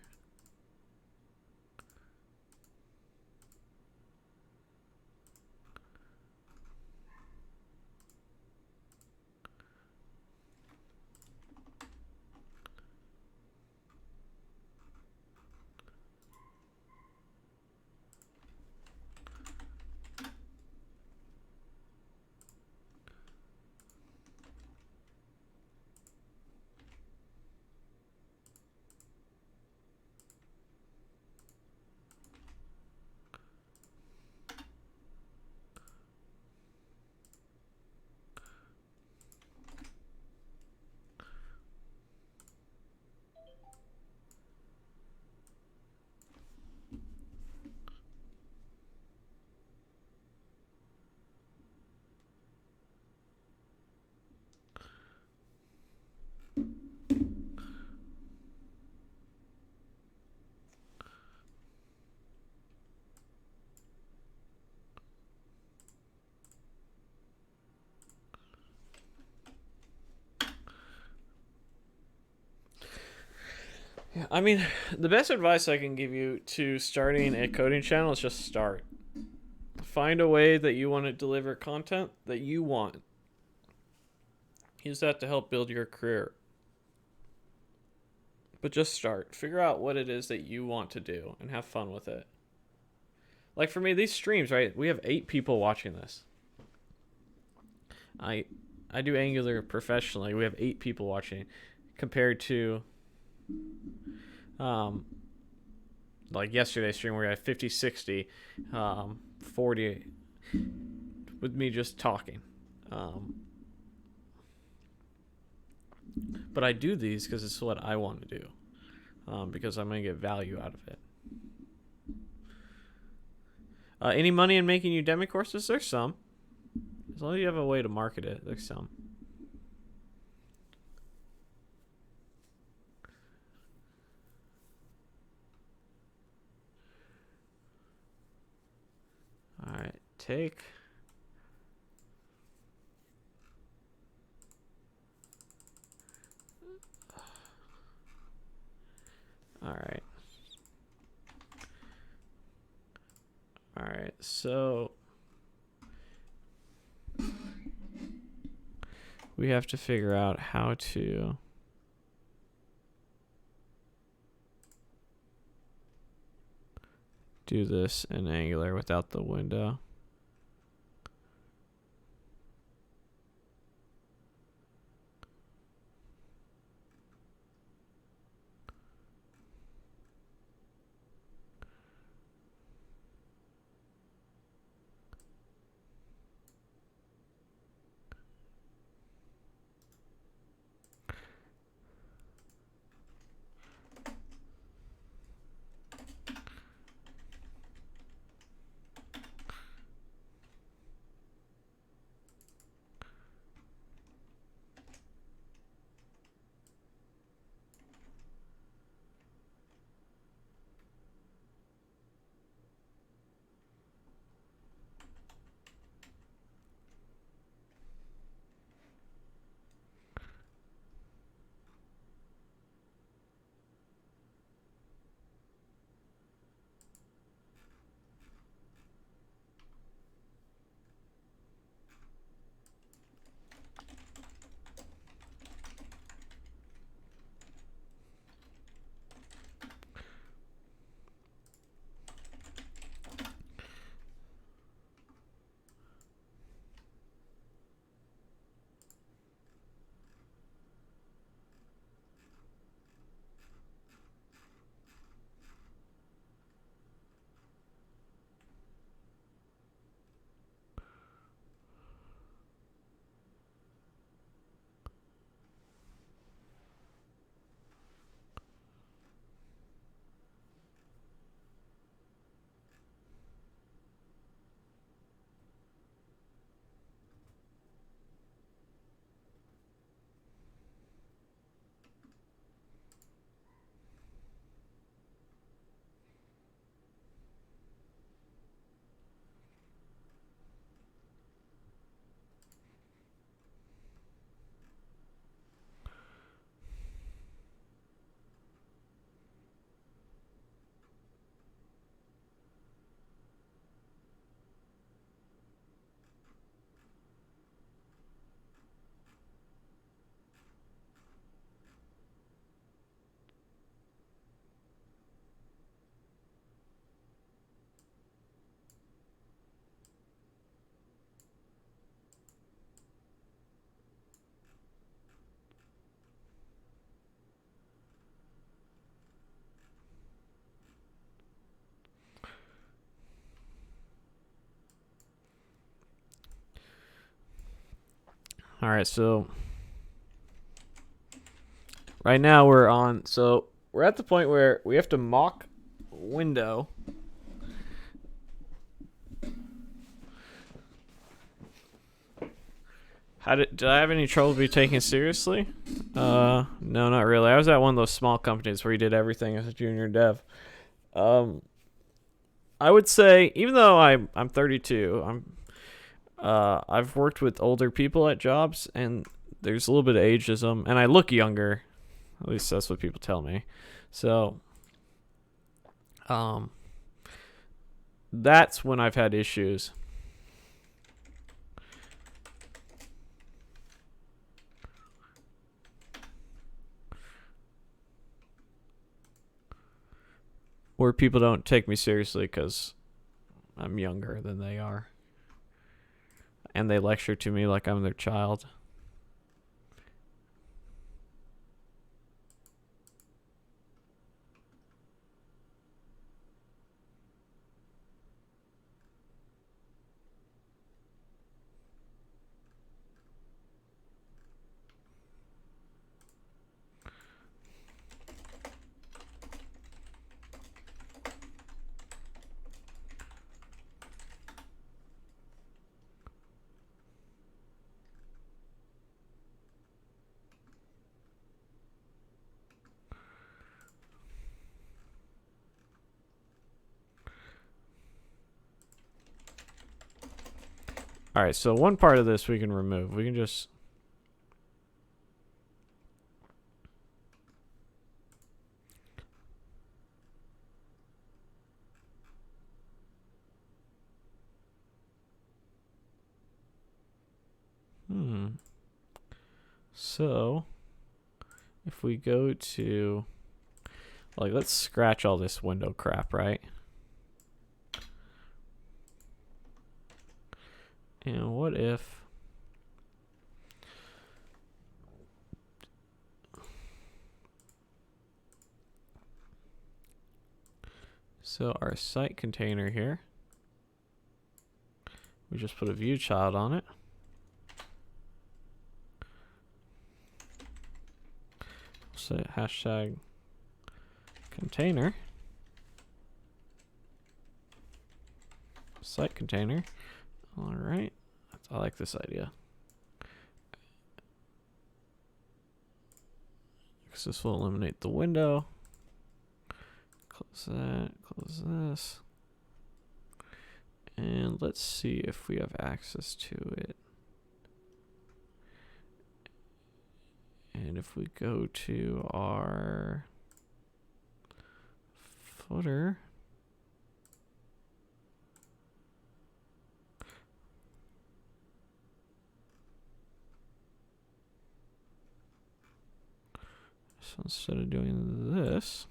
Yeah, I mean, the best advice I can give you to starting a coding channel is just start. Find a way that you want to deliver content that you want. Use that to help build your career. But just start. Figure out what it is that you want to do and have fun with it. Like for me, these streams, right? We have 8 people watching this. I do Angular professionally. We have 8 people watching compared to like yesterday's stream where we had 50, 60, 40 with me just talking. But I do these because it's what I want to do, because I'm going to get value out of it. Any money in making Udemy courses? There's some. As long as you have a way to market it, there's some. All right, take. All right. All right, so we have to figure out how to do this in Angular without the window. All right, so right now we're at the point where we have to mock window. Did I have any trouble be taken seriously? No, not really. I was at one of those small companies where you did everything as a junior dev. I would say, even though I'm 32, I've worked with older people at jobs, and there's a little bit of ageism, and I look younger. At least that's what people tell me. So, that's when I've had issues. Where people don't take me seriously because I'm younger than they are. And they lecture to me like I'm their child. All right, so one part of this we can remove. We can just... So, if we go to... Like, let's scratch all this window crap, right? And what if... So our site container here, we just put a view child on it. Say hashtag container, site container. All right, I like this idea. Because this will eliminate the window. Close that, close this. And let's see if we have access to it. And if we go to our footer, so instead of doing this,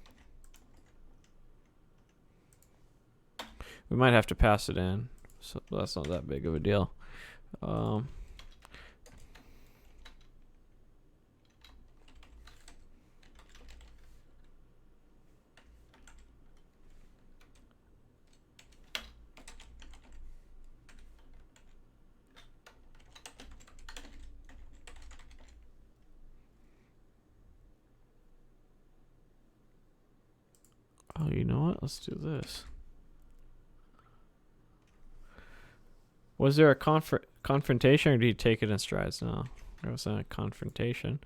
we might have to pass it in. So that's not that big of a deal. Oh, you know what? Let's do this. Was there a confrontation, or did he take it in strides? No, there wasn't a confrontation.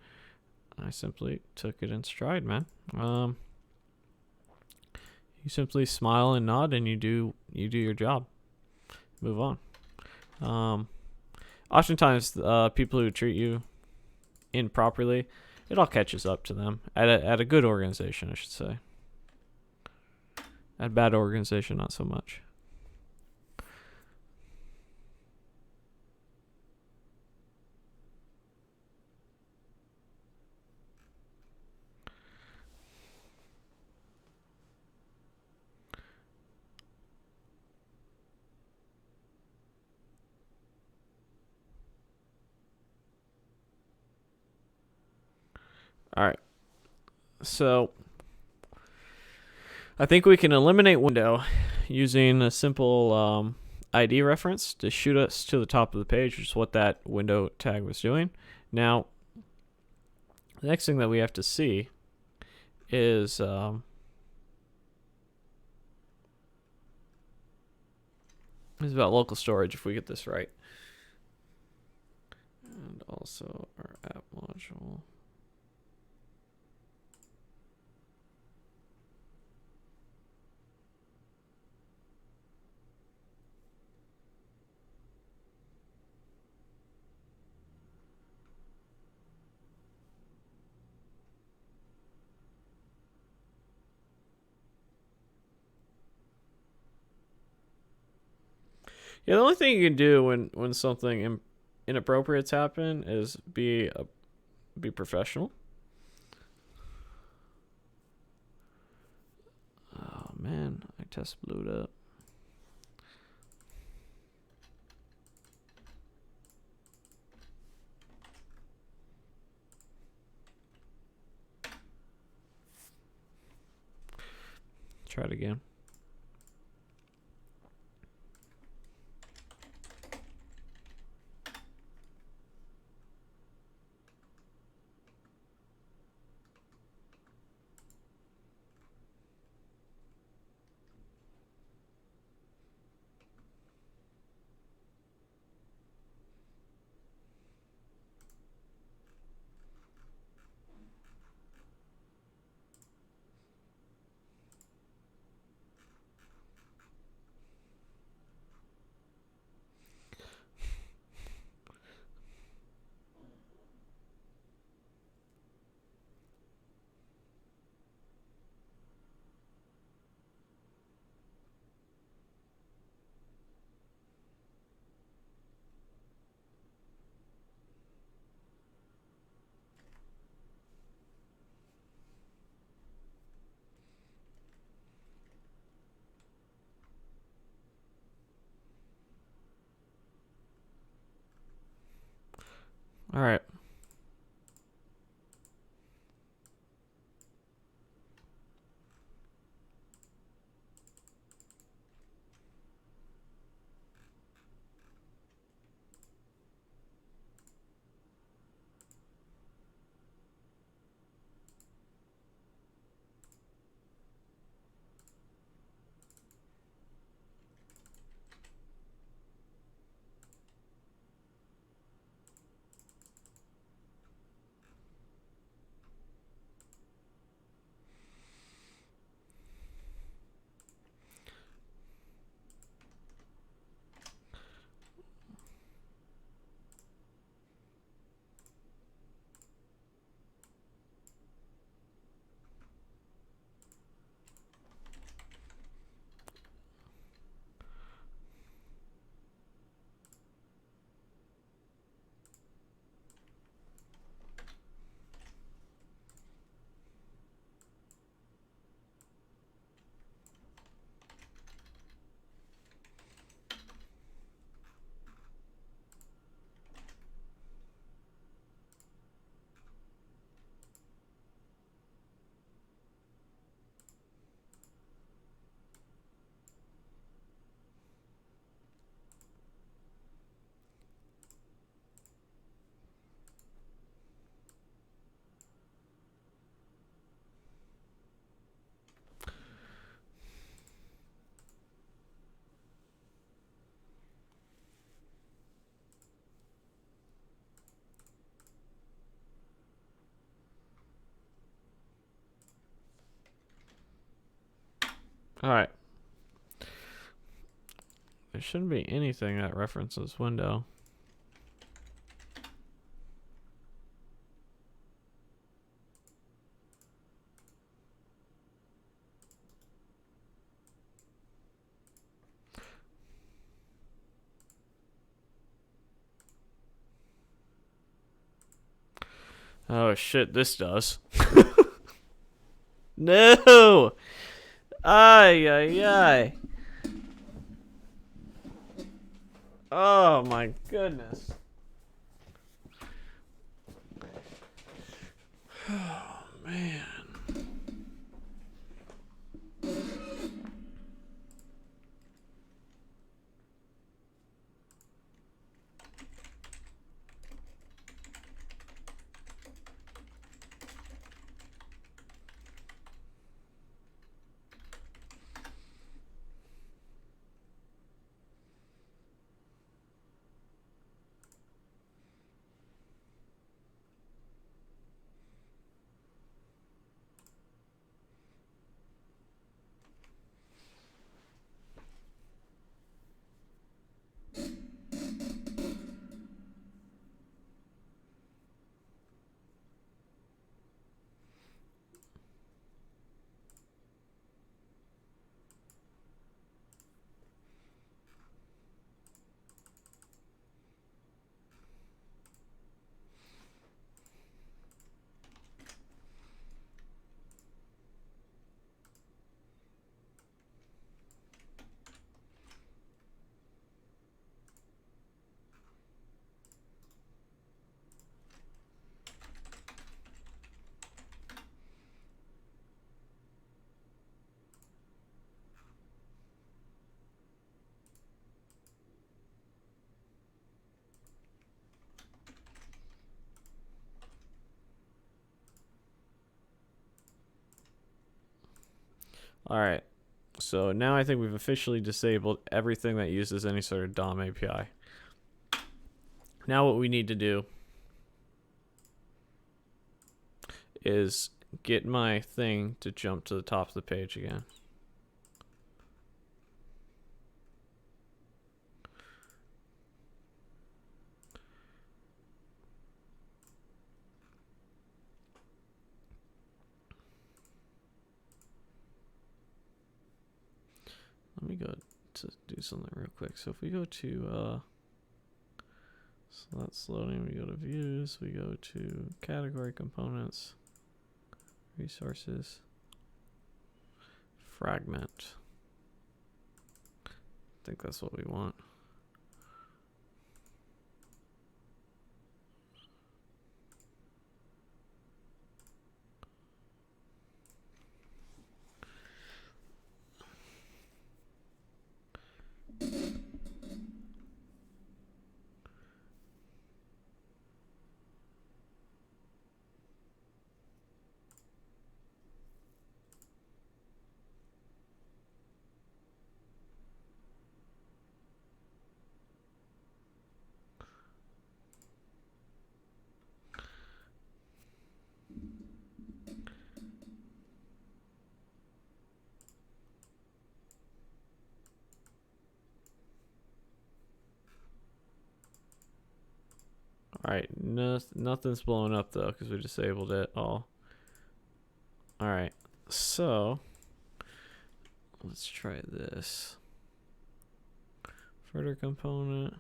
I simply took it in stride, man. You simply smile and nod, and you do your job. Move on. Oftentimes, people who treat you improperly, it all catches up to them. At a good organization, I should say. At a bad organization, not so much. All right. So I think we can eliminate window using a simple ID reference to shoot us to the top of the page, which is what that window tag was doing. Now, the next thing that we have to see is about local storage, if we get this right. And also our app module. Yeah, the only thing you can do when something inappropriate's happen is be professional. Oh man, I test blew it up. Try it again. All right. All right. There shouldn't be anything that references window. Oh shit, this does. No! Ay, ay, ay. Oh my goodness. Oh man. All right. So now I think we've officially disabled everything that uses any sort of DOM API. Now what we need to do is get my thing to jump to the top of the page again. Let me go to do something real quick. So if we go to, so that's loading, we go to views, we go to category components, resources, fragment. I think that's what we want. Alright, nothing's blowing up though because we disabled it all. Alright, so let's try this. Further component.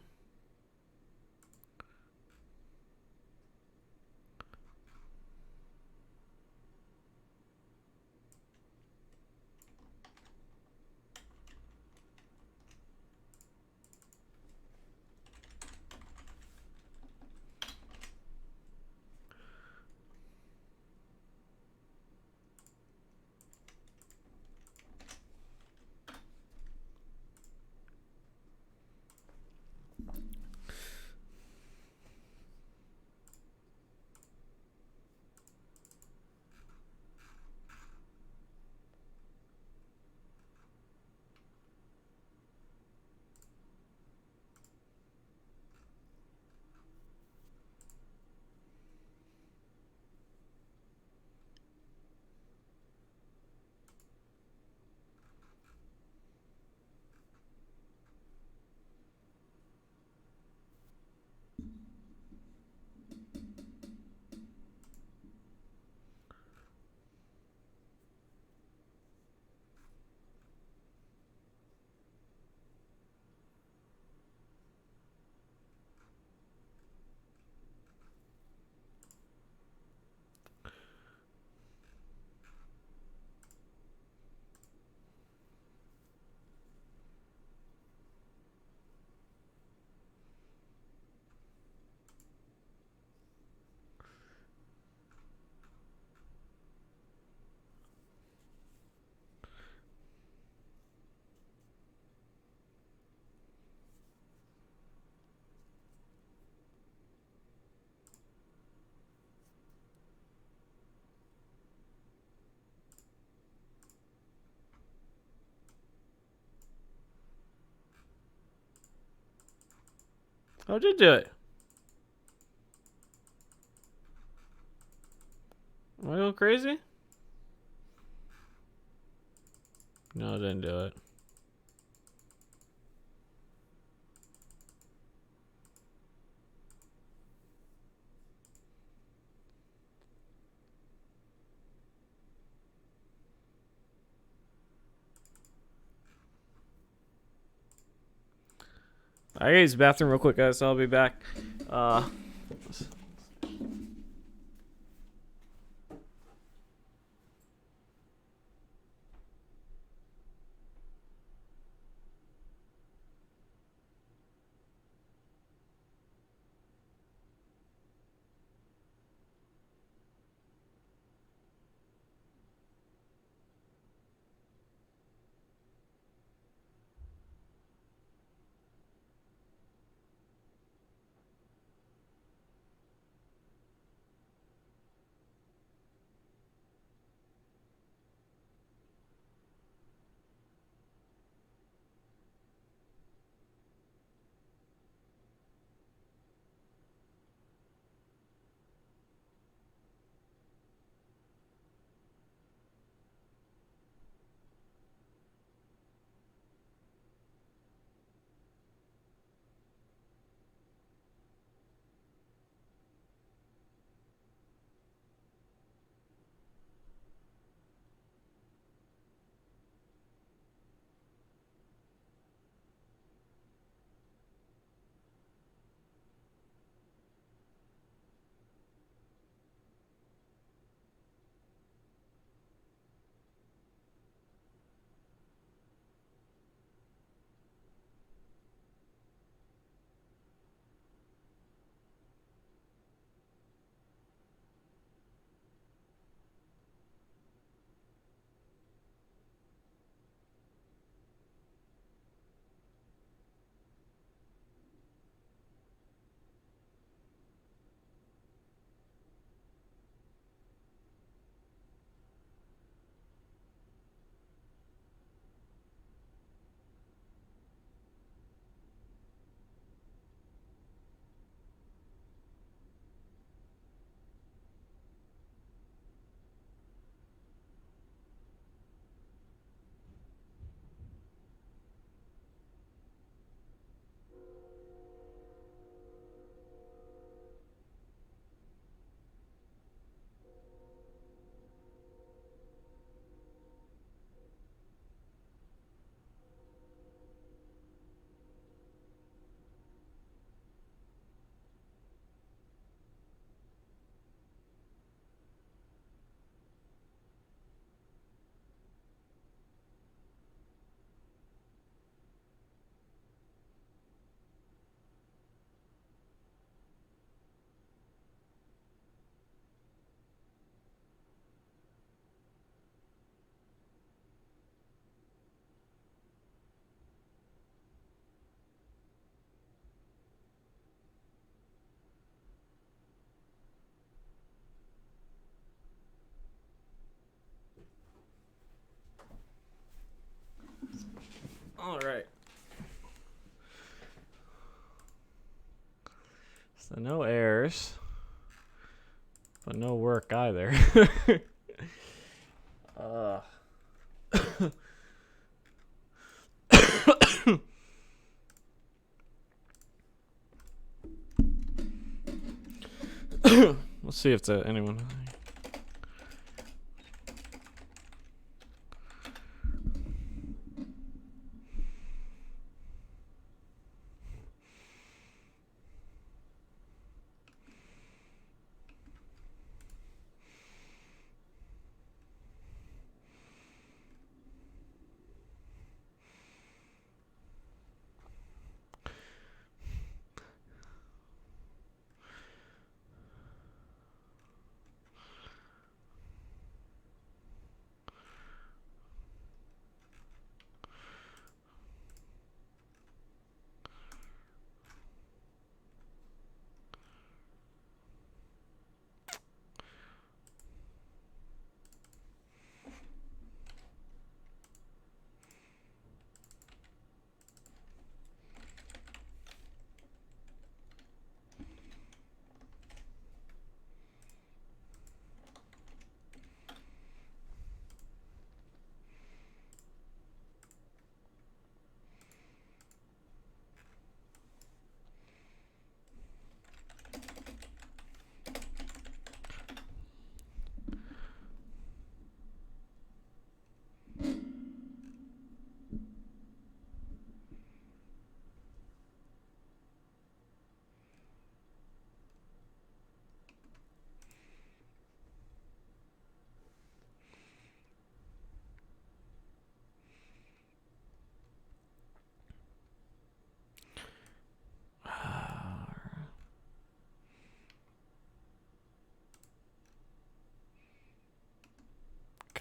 Oh, it did do it. Am I going crazy? No, it didn't do it. I gotta use the bathroom real quick, guys, so I'll be back. no errors, but no work either. Let's see if there's anyone.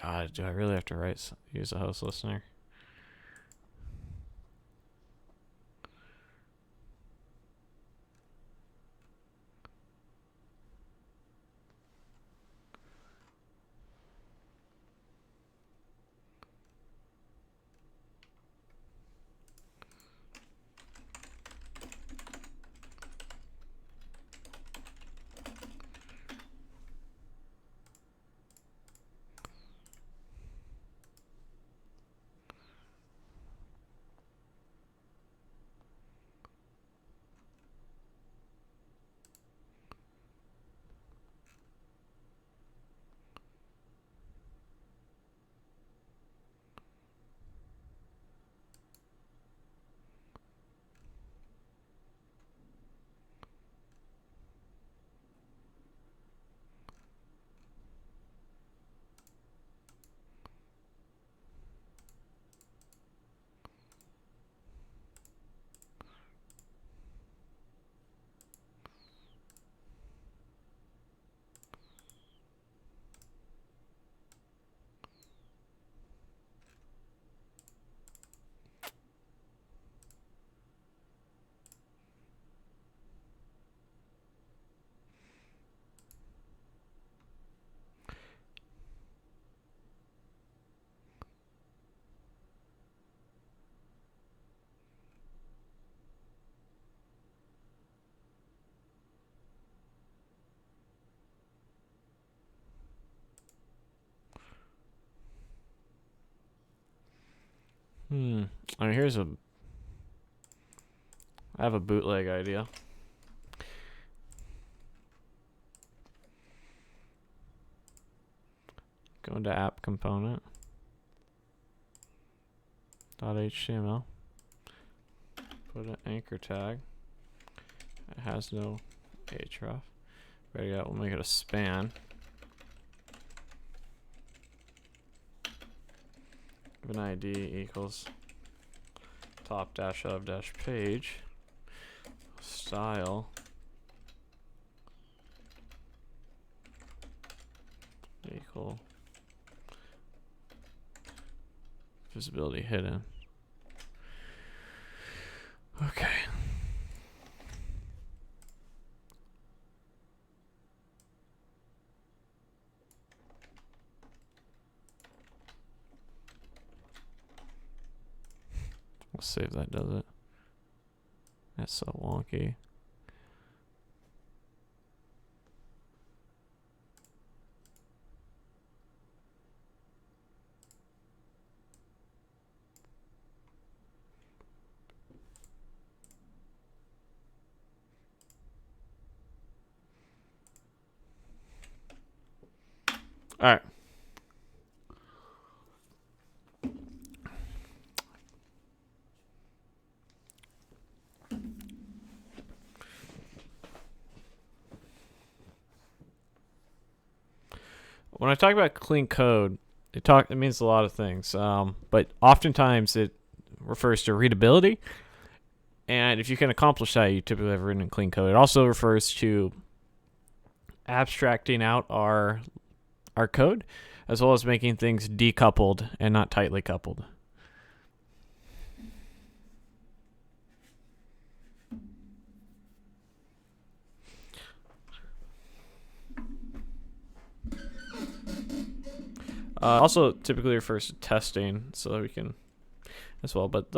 God, do I really have to use a host listener? I mean, I have a bootleg idea. Go into app component. .html. Put an anchor tag. It has no href. Ready to go. We'll make it a span. Give an ID equals top dash of dash page. Style equal visibility hidden. Okay. Let's see if that does it. That's so wonky. All right. When I talk about clean code, it means a lot of things. But oftentimes it refers to readability, and if you can accomplish that, you typically have written in clean code. It also refers to abstracting out our code, as well as making things decoupled and not tightly coupled. Also typically refers to testing, so that we can as well, but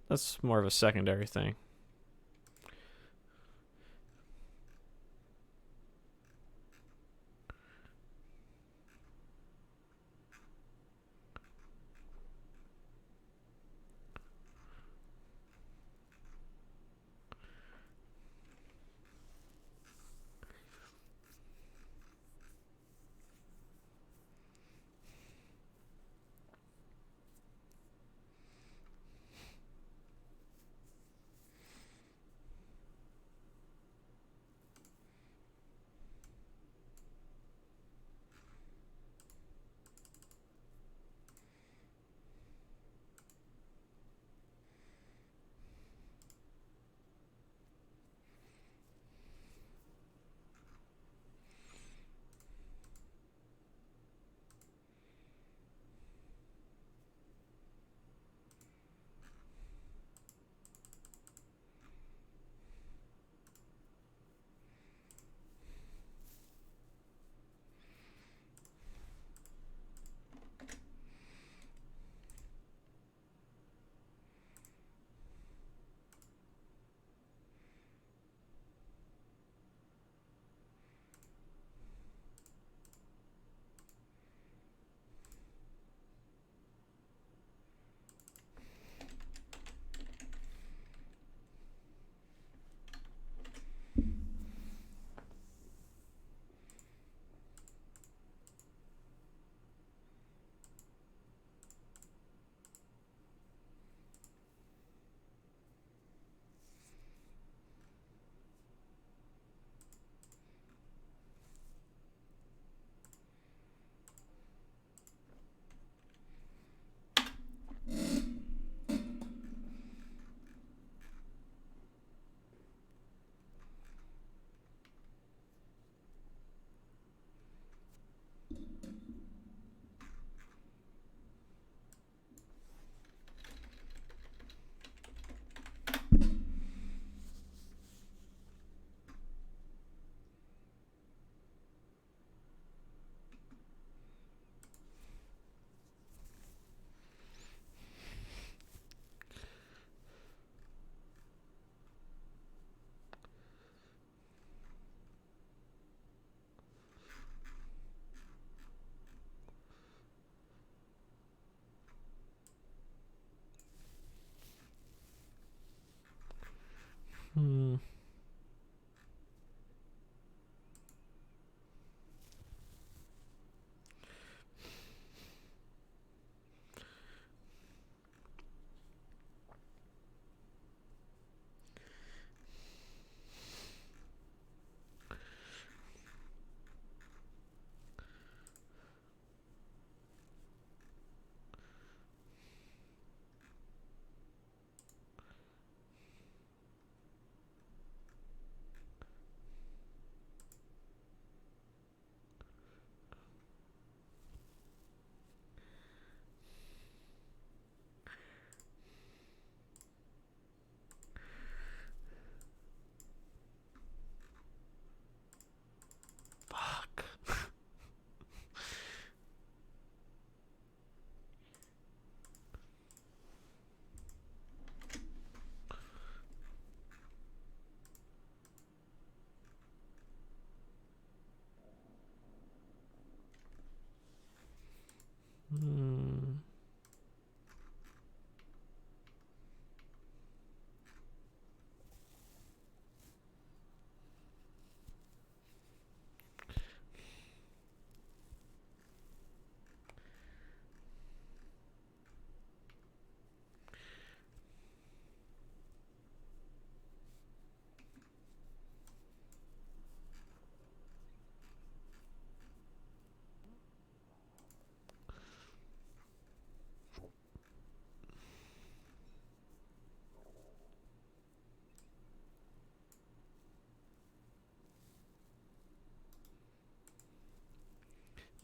that's more of a secondary thing.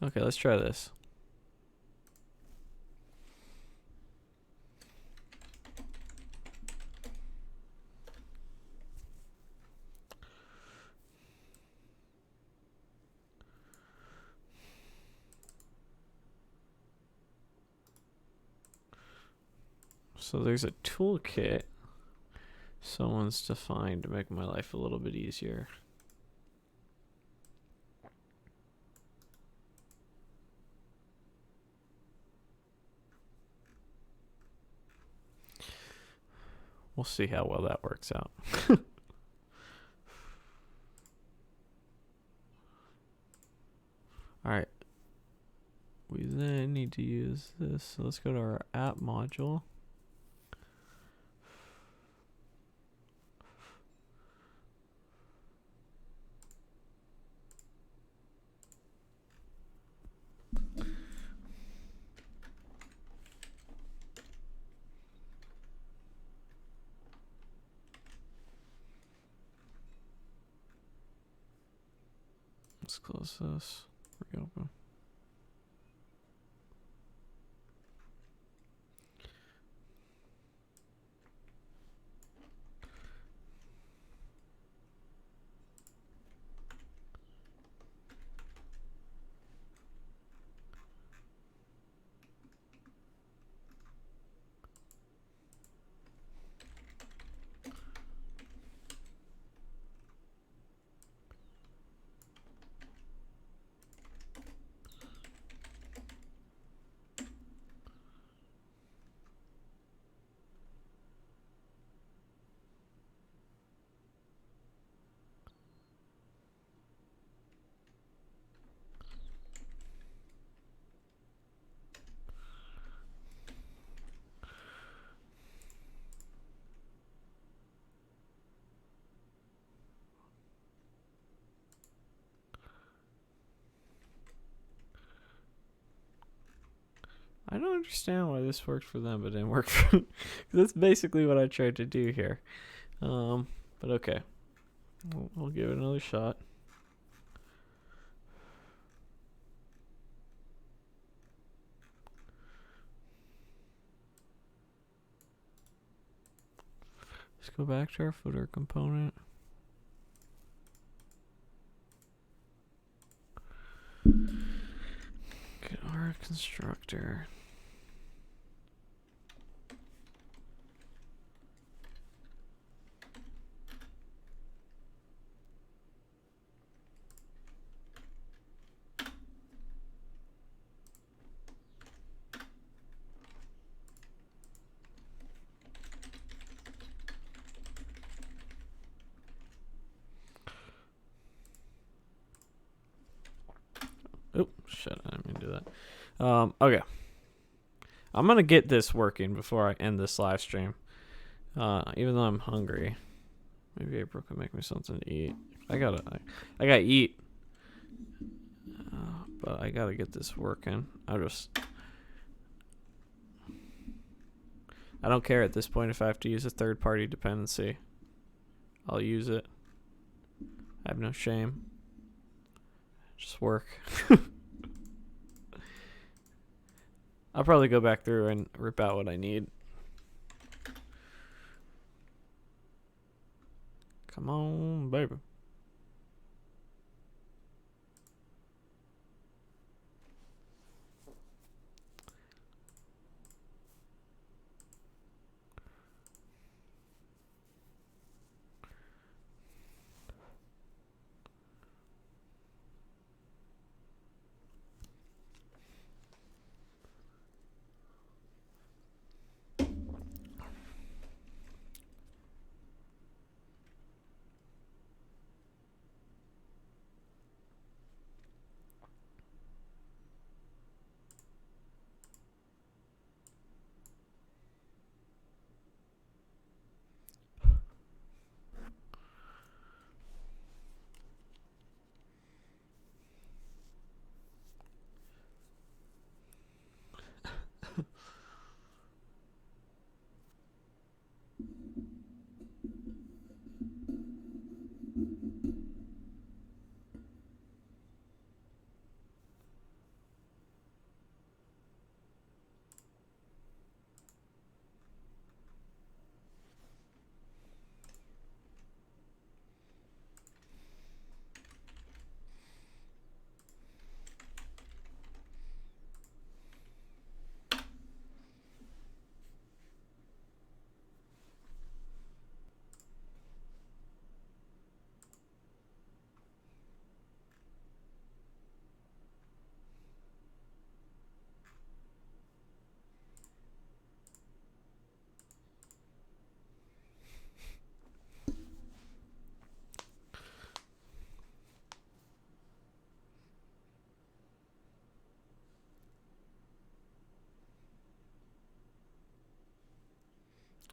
Okay, let's try this. So there's a toolkit someone's defined to make my life a little bit easier. We'll see how well that works out. Alright. We then need to use this. So let's go to our app module. Let's close this. Reopen. I don't understand why this worked for them but didn't work for me. That's basically what I tried to do here. But okay. We'll give it another shot. Let's go back to our footer component. Get our constructor. Oh, shit, I didn't mean to do that. Okay. I'm going to get this working before I end this live stream. Even though I'm hungry. Maybe April can make me something to eat. I gotta eat. But I gotta get this working. I don't care at this point if I have to use a third-party dependency. I'll use it. I have no shame. Just work. I'll probably go back through and rip out what I need. Come on, baby.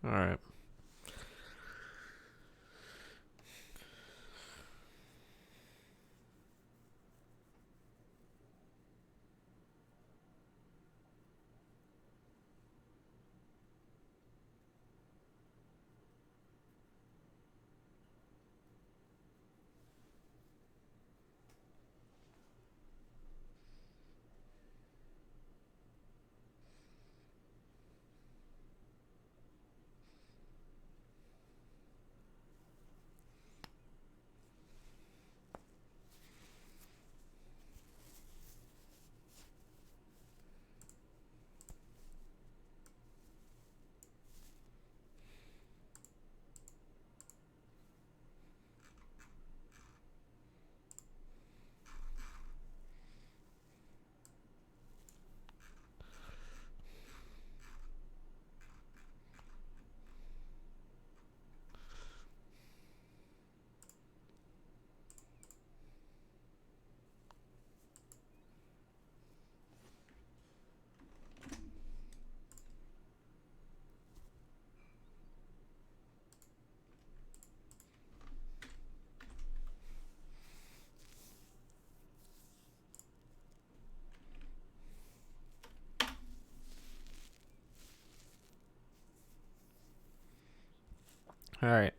All right. All right.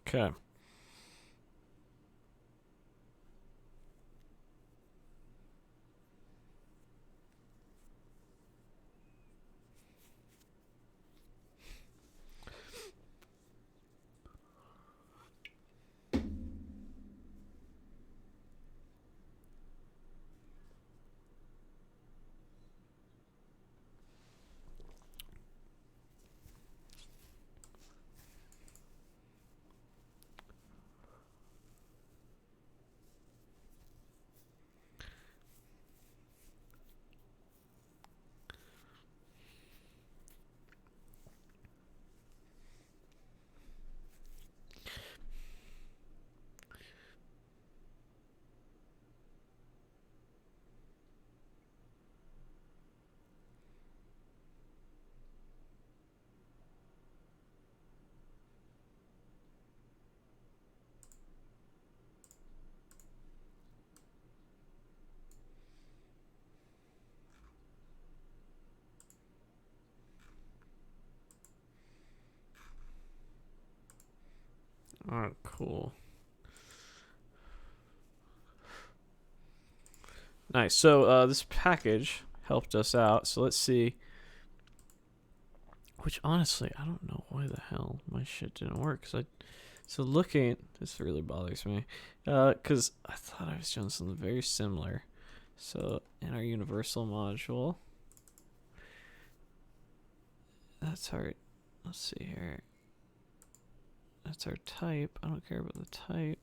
Okay. All right, cool. Nice. So this package helped us out. So let's see. Which honestly, I don't know why the hell my shit didn't work. So looking, this really bothers me. Because I thought I was doing something very similar. So in our universal module, that's our, let's see here. That's our type. I don't care about the type.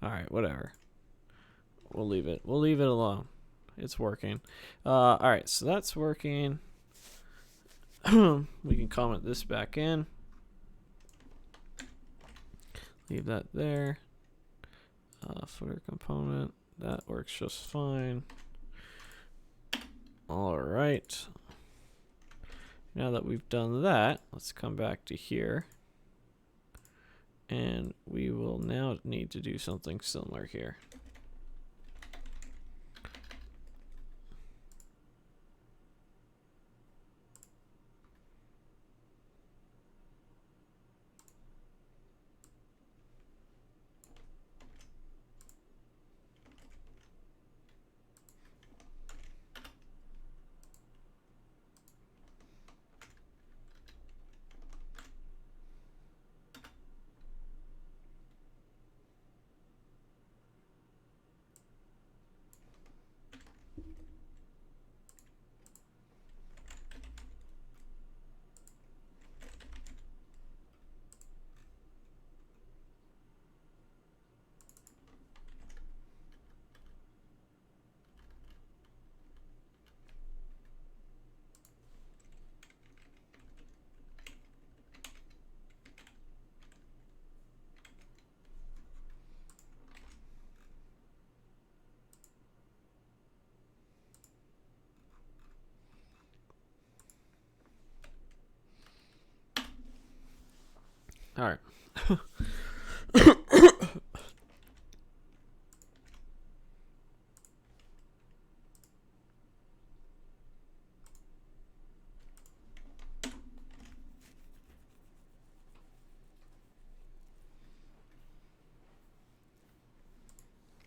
All right, whatever. We'll leave it. We'll leave it alone. It's working. All right, so that's working. We can comment this back in. Leave that there. Footer component. That works just fine. All right. Now that we've done that, let's come back to here. And we will now need to do something similar here. All right.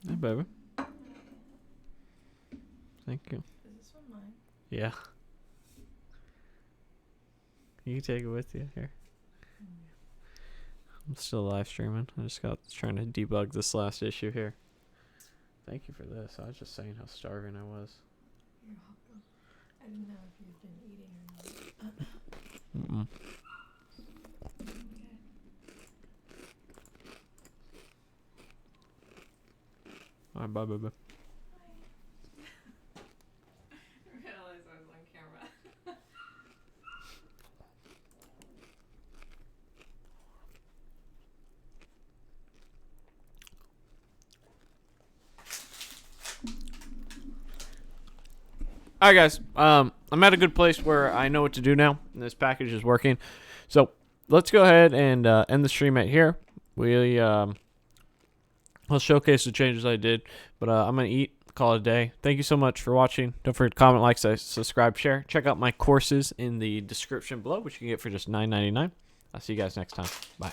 Hey, baby. Thank you. Is this one mine? Yeah. You can take it with you here. I'm still live streaming. I just got trying to debug this last issue here. Thank you for this. I was just saying how starving I was. You're welcome. I didn't know if you've been eating or not. Okay. All right, bye, bye, bye. I realized I was on camera. All right, guys. I'm at a good place where I know what to do now, and this package is working. So let's go ahead and end the stream at here. I'll showcase the changes I did, but I'm gonna eat. Call it a day. Thank you so much for watching. Don't forget to comment, like, subscribe, share. Check out my courses in the description below, which you can get for just $9.99. I'll see you guys next time. Bye.